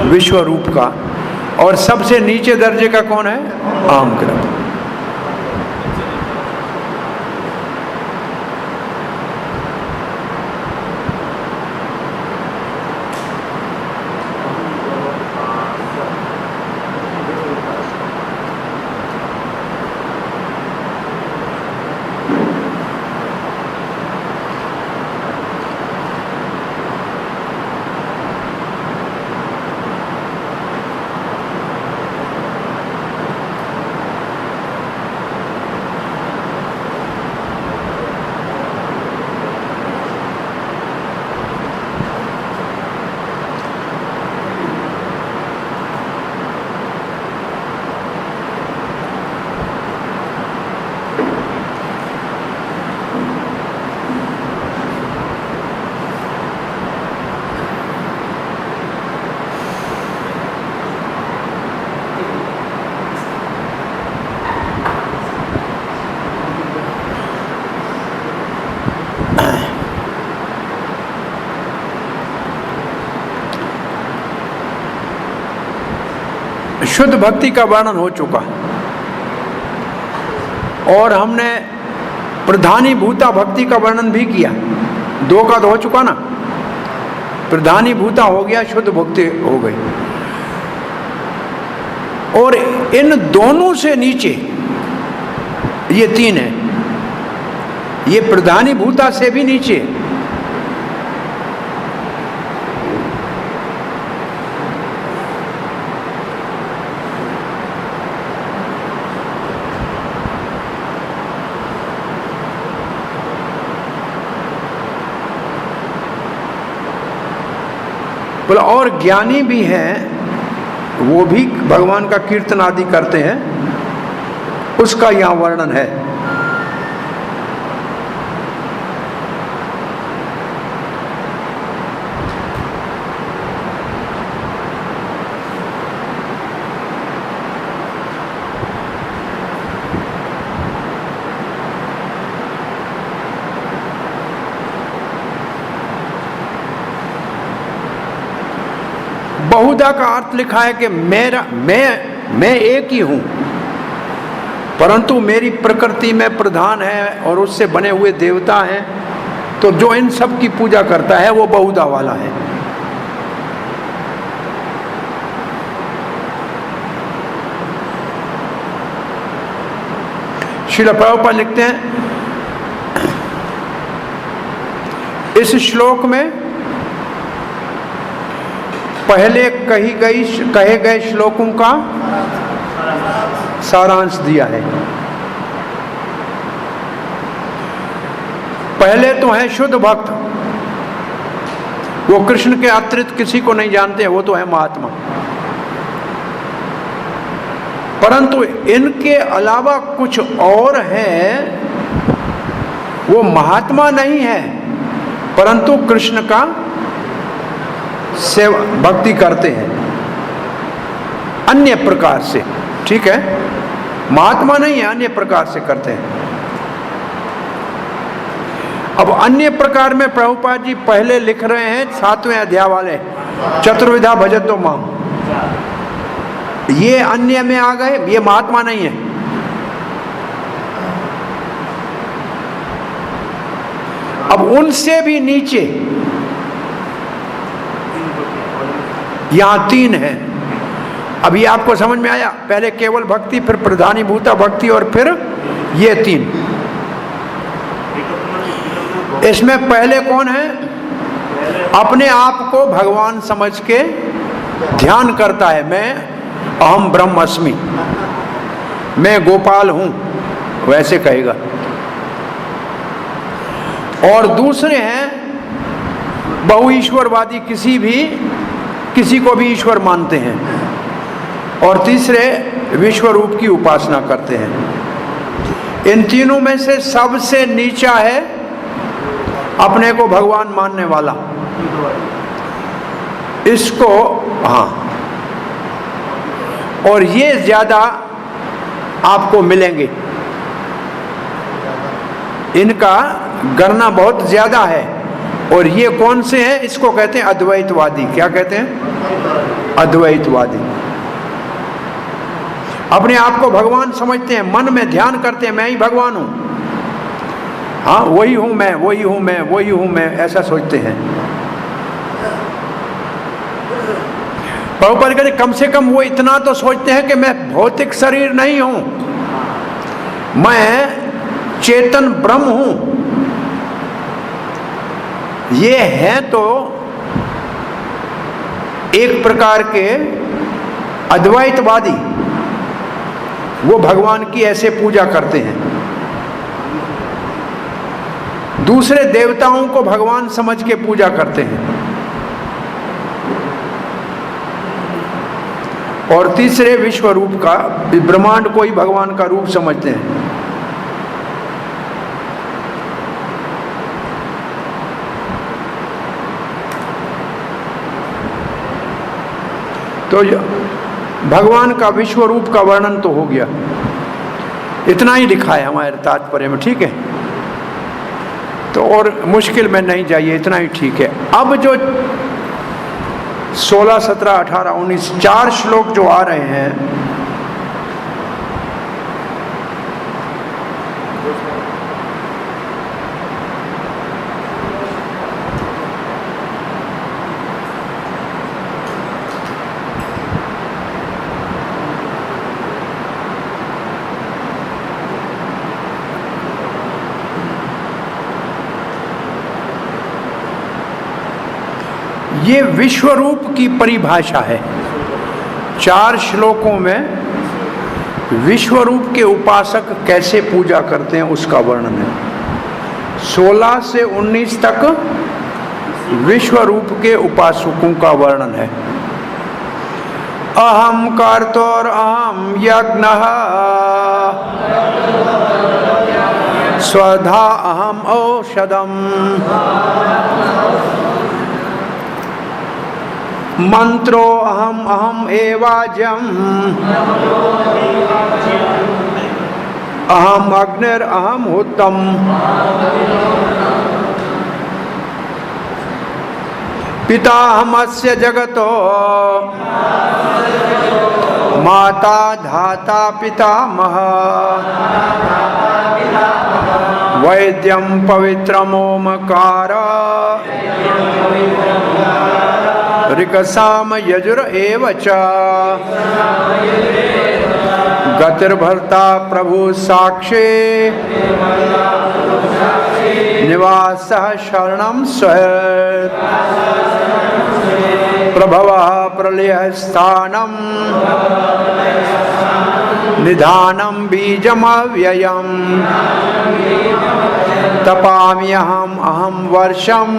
विश्वरूप का। और सबसे नीचे दर्जे का कौन है? अहम ग्रह। शुद्ध भक्ति का वर्णन हो चुका और हमने प्रधानीभूता भक्ति का वर्णन भी किया। 2 का तो हो चुका ना, प्रधानीभूता हो गया, शुद्ध भक्ति हो गई। और इन दोनों से नीचे ये 3 है, ये प्रधानीभूता से भी नीचे। बोला और ज्ञानी भी हैं, वो भी भगवान का कीर्तन आदि करते हैं, उसका यहां वर्णन है। बहुधा का अर्थ लिखा है कि मैं एक ही हूं, परंतु मेरी प्रकृति में प्रधान है और उससे बने हुए देवता हैं, तो जो इन सब की पूजा करता है वो बहुधा वाला है। श्रील प्रभुपाद लिखते हैं इस श्लोक में पहले कहे गए श्लोकों का सारांश दिया है। पहले तो है शुद्ध भक्त, वो कृष्ण के अतिरिक्त किसी को नहीं जानते, वो तो है महात्मा। परंतु इनके अलावा कुछ और है, वो महात्मा नहीं है परंतु कृष्ण का सेवा भक्ति करते हैं अन्य प्रकार से। ठीक है, महात्मा नहीं है, अन्य प्रकार से करते हैं। अब अन्य प्रकार में प्रभुपाद जी पहले लिख रहे हैं 7वें अध्याय वाले चतुर्विधा भजतो माम, ये अन्य में आ गए, ये महात्मा नहीं है। अब उनसे भी नीचे यहां 3 है। अब ये आपको समझ में आया, पहले केवल भक्ति, फिर प्रधानीभूता भक्ति और फिर ये 3। इसमें पहले कौन है? अपने आप को भगवान समझ के ध्यान करता है, मैं अहम ब्रह्मस्मि, मैं गोपाल हूं, वैसे कहेगा। और दूसरे हैं बहुईश्वरवादी, किसी को भी ईश्वर मानते हैं। और तीसरे विश्व रूप की उपासना करते हैं। इन तीनों में से सबसे नीचा है अपने को भगवान मानने वाला। इसको हाँ, और ये ज्यादा आपको मिलेंगे, इनका गणना बहुत ज्यादा है। और ये कौन से हैं? इसको कहते हैं अद्वैतवादी। क्या कहते हैं? अद्वैतवादी। अपने आप को भगवान समझते हैं, मन में ध्यान करते हैं, मैं ही भगवान हूं, हाँ वही हूं मैं, वही हूं मैं, वही हूं मैं, ऐसा सोचते हैं। प्रभुपाद कहते कम से कम वो इतना तो सोचते हैं कि मैं भौतिक शरीर नहीं हूं, मैं चेतन ब्रह्म हूं। ये है तो एक प्रकार के अद्वैतवादी, वो भगवान की ऐसे पूजा करते हैं। दूसरे देवताओं को भगवान समझ के पूजा करते हैं। और तीसरे विश्व रूप का, ब्रह्मांड को ही भगवान का रूप समझते हैं। तो भगवान का विश्व रूप का वर्णन तो हो गया, इतना ही लिखा है हमारे तात्पर्य में। ठीक है, तो और मुश्किल में नहीं जाइए, इतना ही ठीक है। अब जो 16, 17, 18, 19 4 श्लोक जो आ रहे हैं, ये विश्वरूप की परिभाषा है। 4 श्लोकों में विश्वरूप के उपासक कैसे पूजा करते हैं उसका वर्णन है। 16 से 19 तक विश्वरूप के उपासकों का वर्णन है। अहम कर्तोर अहम यज्ञः स्वधा अहम औषधम मंत्रो अहम अहम एवाजम अहम अग्निर अहम होतम। पिता हमस्य जगतो माता धाता पितामह वैद्यम पवित्रमोमकार ऋकसाम यजुर एव च गतिर्भर्ता प्रभु साक्षी निवासः शरणं स्वयं प्रभवः प्रलयः स्थानं निधानं बीजमव्ययम् तपाम्यहम् अहं वर्षं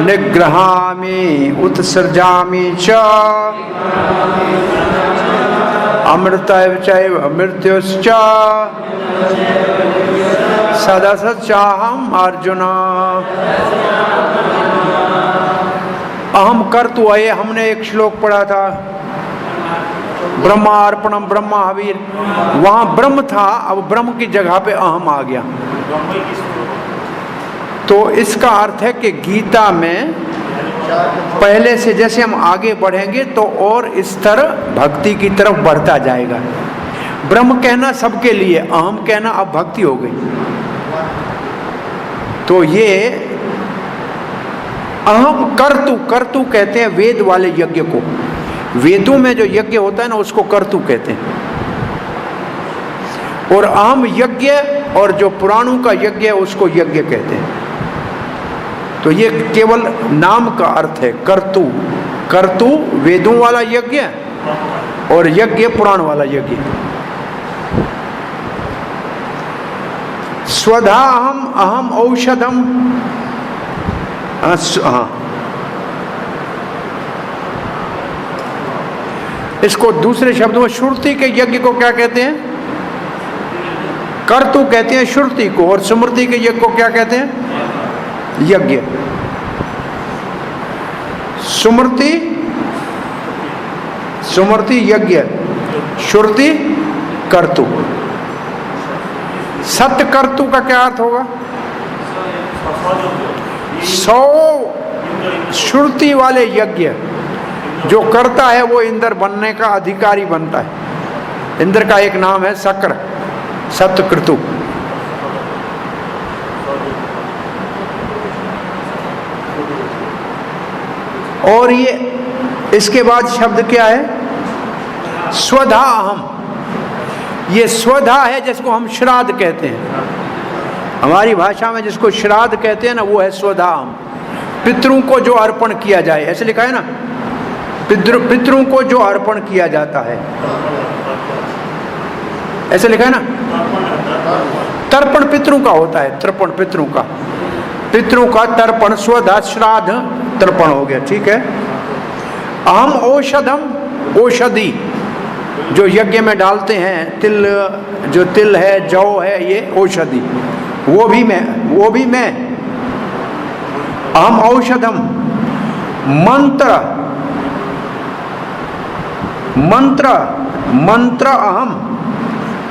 निग्रहामि उत्सृजामि च अमृतैव चैव मृत्युश्च सदसच्चाहम् अर्जुन। अहम कर्तु अये, हमने एक श्लोक पढ़ा था, ब्रह्मार्पणम ब्रह्मा हवीर, वहां ब्रह्म था, अब ब्रह्म की जगह पे अहम आ गया। तो इसका अर्थ है कि गीता में पहले से जैसे हम आगे बढ़ेंगे तो और स्तर भक्ति की तरफ बढ़ता जाएगा। ब्रह्म कहना सबके लिए, अहम कहना अब भक्ति हो गई। तो ये अहम कर्तु, कर्तु कहते हैं वेद वाले यज्ञ को। वेदों में जो यज्ञ होता है ना उसको कर्तु कहते हैं। और अहम यज्ञ और जो पुराणों का यज्ञ है उसको यज्ञ कहते हैं। तो ये केवल नाम का अर्थ है कर्तु। कर्तु वेदों वाला यज्ञ और यज्ञ पुराण वाला यज्ञ। स्वधा अहम अहम औषधम, हाँ, इसको दूसरे शब्दों में श्रुति के यज्ञ को क्या कहते हैं? कर्तु कहते हैं श्रुति को, और स्मृति के यज्ञ को क्या कहते हैं? यज्ञ। स्मृति स्मृति यज्ञ, श्रुति कर्तु। सत्य कर्तु का क्या अर्थ होगा? 100 श्रुति वाले यज्ञ जो करता है वो इंद्र बनने का अधिकारी बनता है। इंद्र का एक नाम है शक्र, सत्यक्रतु। और ये इसके बाद शब्द क्या है? स्वधा अहम। ये स्वधा है जिसको हम श्राद्ध कहते हैं। हमारी भाषा में जिसको श्राद्ध कहते हैं ना वो है स्वधा अहम। पितरों को जो अर्पण किया जाए, ऐसे लिखा है ना, पितरों को जो अर्पण किया जाता है, ऐसे लिखा है ना। तर्पण पितरों का होता है, तर्पण पितरों का, पितरों का तर्पण, स्वधा श्राद्ध तर्पण हो गया, ठीक है। अहम औषधम, औषधि जो यज्ञ में डालते हैं, तिल, जो तिल है, जौ है, ये औषधि, वो भी मैं। अहम औषधम। मंत्र, मंत्र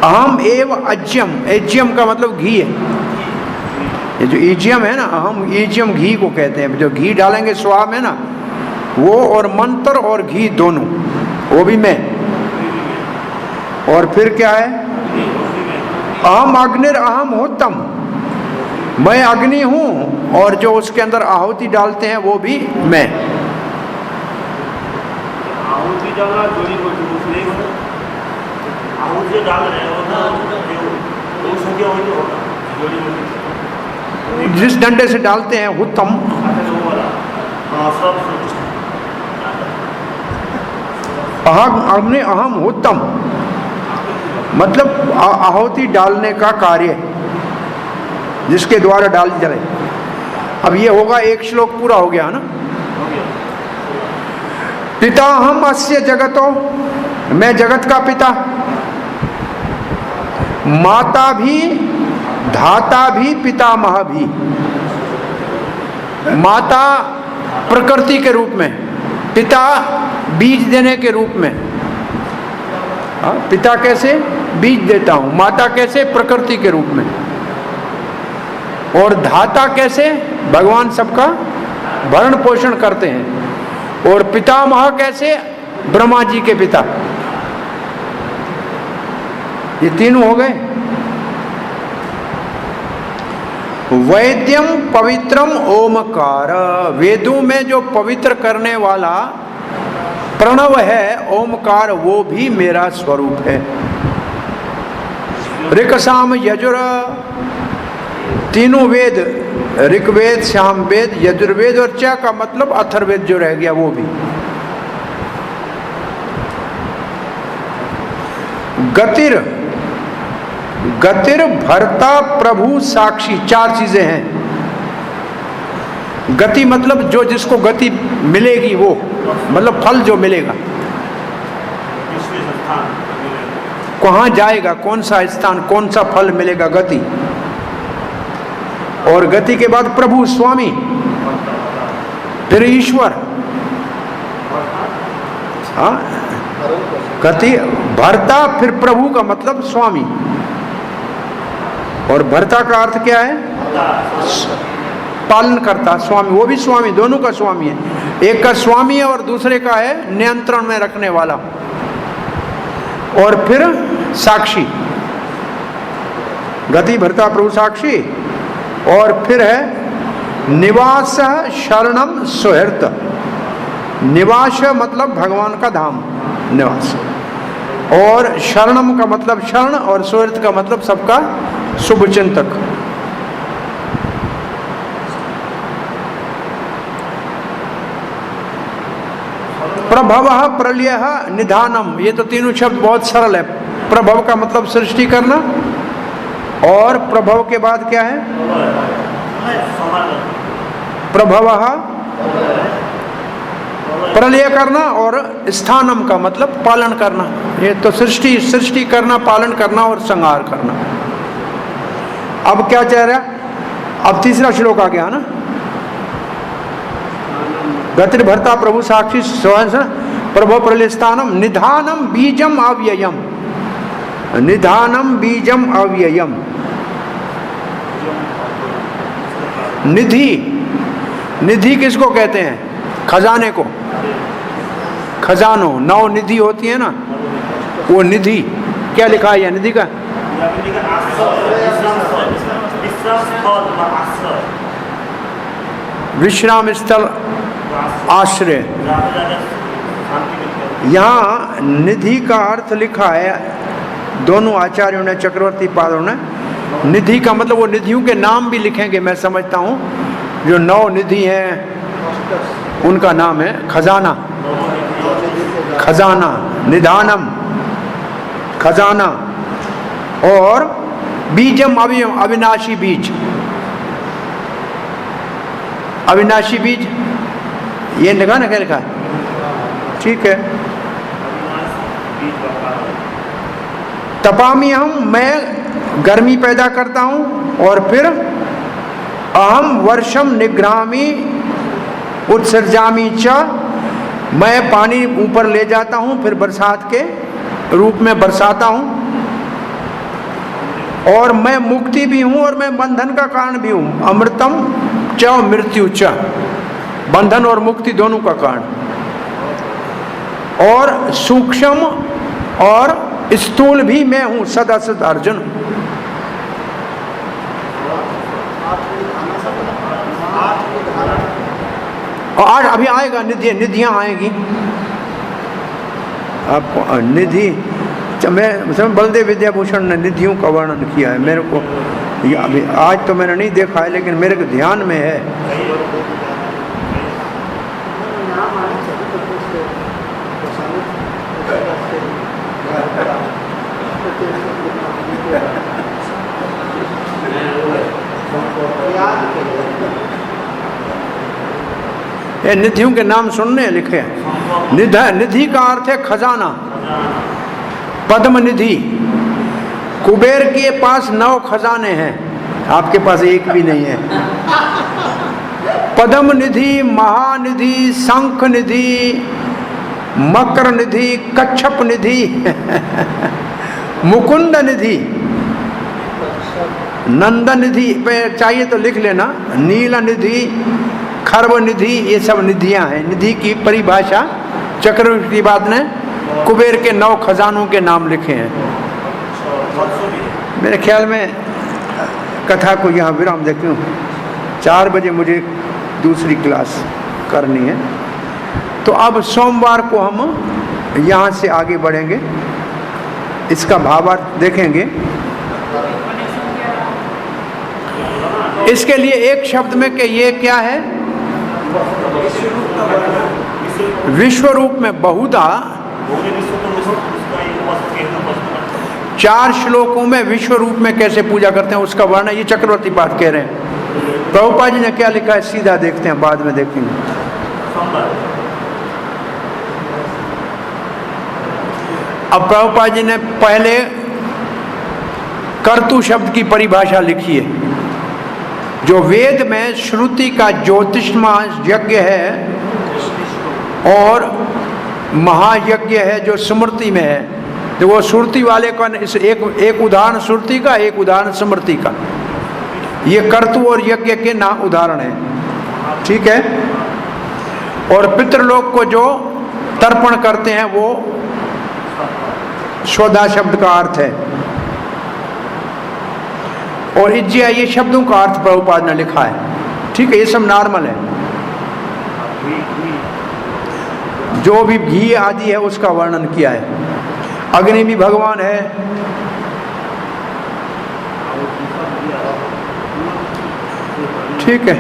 अहम एव अज्यम। अज्यम का मतलब घी है। ये जो ईजियम है ना, अहम ईजियम घी को कहते हैं। जो घी डालेंगे स्वाहा में ना, वो और मंत्र और घी दोनों, वो भी मैं। और फिर क्या है, अहम अग्निर अहम होतम, मैं अग्नि हूं और जो उसके अंदर आहुति डालते हैं वो भी मैं। आहुति डालना जोड़ी को दूसरे आहुति जो डाल रहे हो ना, वो संख्या वही तो होगा जोड़ी में जिस डंडे से डालते हैं हुतम। अहम अग्नि अहम हुतम मतलब आहुति डालने का कार्य जिसके द्वारा डाल जाए। अब ये होगा, एक श्लोक पूरा हो गया ना। पिता हम अस्य जगतो, मैं जगत का पिता, माता भी, धाता भी, पितामह भी। माता प्रकृति के रूप में, पिता बीज देने के रूप में। पिता कैसे बीज देता हूं, माता कैसे प्रकृति के रूप में, और धाता कैसे भगवान सबका भरण पोषण करते हैं, और पितामह कैसे ब्रह्मा जी के पिता। ये तीनों हो गए। वैद्यम पवित्रम ओमकार, वेदों में जो पवित्र करने वाला प्रणव है ओमकार, वो भी मेरा स्वरूप है। ऋक साम यजुर, तीनों वेद, ऋग्वेद, सामवेद, यजुर्वेद और च का मतलब अथर्ववेद जो रह गया वो भी। गतिर, गतिर भर्ता प्रभु साक्षी, चार चीजें हैं। गति मतलब जो जिसको गति मिलेगी, वो मतलब फल जो मिलेगा, कहाँ जाएगा, कौन सा स्थान, कौन सा फल मिलेगा, गति। और गति के बाद प्रभु स्वामी, फिर ईश्वर। हाँ, गति भर्ता, फिर प्रभु का मतलब स्वामी। और भर्ता का अर्थ क्या है, पालन करता, स्वामी। वो भी स्वामी, दोनों का स्वामी है। एक का स्वामी है और दूसरे का है नियंत्रण में रखने वाला। और फिर साक्षी, गति भर्ता प्रभु साक्षी। और फिर है निवास शरणम सुहृत, निवास मतलब भगवान का धाम, निवास। और शरणम का मतलब शरण, और सुहृत का मतलब सबका शुभचिंतक। प्रभव प्रलय निधानम, ये तो तीनों शब्द बहुत सरल है। प्रभव का मतलब सृष्टि करना, और प्रभव के बाद क्या है, प्रभव प्रलय करना, और स्थानम का मतलब पालन करना। ये तो सृष्टि करना, पालन करना और संहार करना। अब क्या चाह रहा, अब तीसरा श्लोक आ गया ना। गतिर भर्ता प्रभु साक्षी प्रभो प्रलय स्थानम निधानम बीजम अव्ययम, निधानम बीजम अव्ययम। निधि, निधि किसको कहते हैं, खजाने को, खजानो, 9 निधि होती है ना, वो निधि। क्या लिखा है निधि का, विश्राम स्थल, आश्रय। यहाँ निधि का अर्थ लिखा है दोनों आचार्यों ने, चक्रवर्ती पादों ने। निधि का मतलब वो निधियों के नाम भी लिखेंगे, मैं समझता हूँ। जो 9 निधि हैं उनका नाम है खजाना, खजाना, निधानम खजाना। और बीजम अविनाशी बीज, अविनाशी बीज ये लिखा ना, क्या लिखा है, ठीक है। तपामी हम, मैं गर्मी पैदा करता हूं। और फिर अहम वर्षम निग्रामी उत्सर्जामी च, मैं पानी ऊपर ले जाता हूं, फिर बरसात के रूप में बरसाता हूं। और मैं मुक्ति भी हूं और मैं बंधन का कारण भी हूं। अमृतम च मृत्यु च, बंधन और मुक्ति दोनों का कारण। और सूक्ष्म और स्थूल भी मैं हूं, सदा सदा अर्जुन। और आज अभी आएगा निधियां आएगी आपको। निधि मैं बलदेव विद्याभूषण ने निधियों का वर्णन किया है। मेरे को अभी आज तो मैंने नहीं देखा है, लेकिन मेरे को ध्यान में है। ये निधियों के नाम सुनने लिखे हैं। निधि का अर्थ है खजाना। पद्म निधि, कुबेर के पास 9 खजाने हैं, आपके पास एक भी नहीं है। पद्म निधि, महानिधि, शंख निधि, मकर निधि, कच्छप निधि, मुकुंद निधि, नंदन निधि पे चाहिए तो लिख लेना, नील निधि, खर्व निधि, ये सब निधियां हैं। निधि की परिभाषा चक्रवर्ती बाद ने कुबेर के 9 खजानों के नाम लिखे हैं। मेरे ख्याल में कथा को यहाँ विराम देती हूँ। 4 बजे मुझे दूसरी क्लास करनी है, तो अब सोमवार को हम यहाँ से आगे बढ़ेंगे, इसका भावार्थ देखेंगे। इसके लिए एक शब्द में कि ये क्या है, विश्व रूप में बहुधा 4 श्लोकों में विश्व रूप में कैसे पूजा करते हैं उसका वर्णन ये चक्रवर्ती पाठ कह रहे हैं। प्रभुपाद जी ने क्या लिखा है सीधा देखते हैं, बाद में देखेंगे। अब प्रभुपाद जी ने पहले कर्तु शब्द की परिभाषा लिखी है। जो वेद में श्रुति का ज्योतिषमा यज्ञ है और महायज्ञ है जो स्मृति में है, तो वो श्रुति वाले का एक उदाहरण श्रुति का, एक उदाहरण स्मृति का। ये कर्तु और यज्ञ के ना उदाहरण है, ठीक है। और पितृलोक को जो तर्पण करते हैं वो स्वधा शब्द का अर्थ है। और इज्जिया ये शब्दों का अर्थ प्रभुपाद ने लिखा है, ठीक है। ये सब नॉर्मल है। जो भी घी आदि है उसका वर्णन किया है। अग्नि भी भगवान है, ठीक है।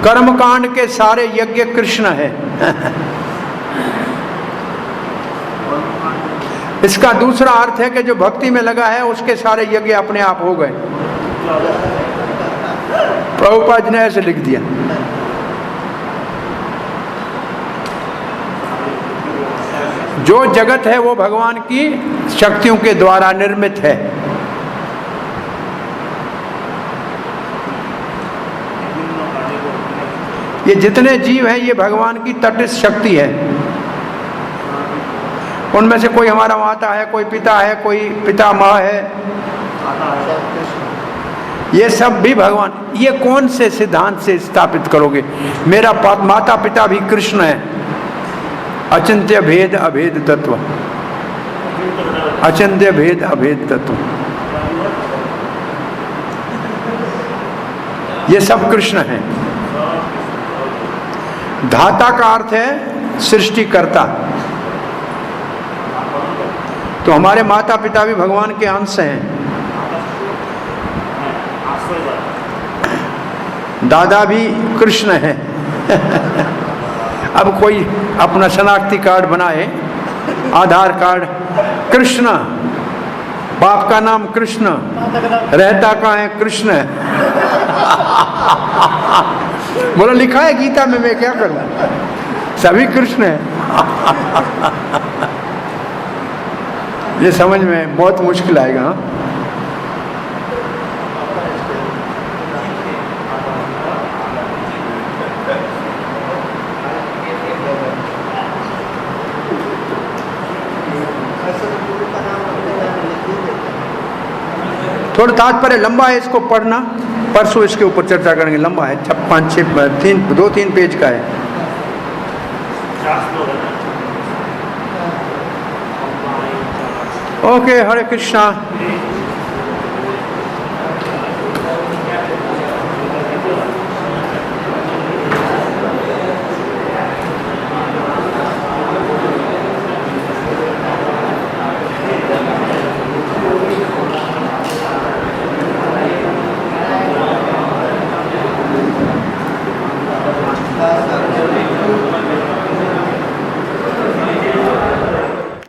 कर्मकांड के सारे यज्ञ कृष्ण है। इसका दूसरा अर्थ है कि जो भक्ति में लगा है उसके सारे यज्ञ अपने आप हो गए। प्रभुपाद ने ऐसे लिख दिया। जो जगत है वो भगवान की शक्तियों के द्वारा निर्मित है। ये जितने जीव हैं ये भगवान की तटस्थ शक्ति है। उनमें से कोई हमारा माता है, कोई पिता है, कोई पितामह है, ये सब भी भगवान। ये कौन से सिद्धांत से स्थापित करोगे? मेरा माता पिता भी कृष्ण है। अचिंत्य भेद अभेद तत्व, अचिंत्य भेद अभेद तत्व, ये सब कृष्ण हैं। धाता का अर्थ है सृष्टिकर्ता। तो हमारे माता पिता भी भगवान के अंश हैं। दादा भी कृष्ण है। अब कोई अपना शनाख्ती कार्ड बनाए, आधार कार्ड कृष्ण, बाप का नाम कृष्ण, रहता कहाँ है कृष्ण। बोला लिखा है गीता में, मैं क्या करूं, सभी कृष्ण है। ये समझ में बहुत मुश्किल आएगा। थोड़ा तात्पर्य लंबा है, इसको पढ़ना, परसों इसके ऊपर चर्चा करेंगे। लंबा है, 2-3 पेज का है। 50 लोग हैं ना। ओके, हरे कृष्णा।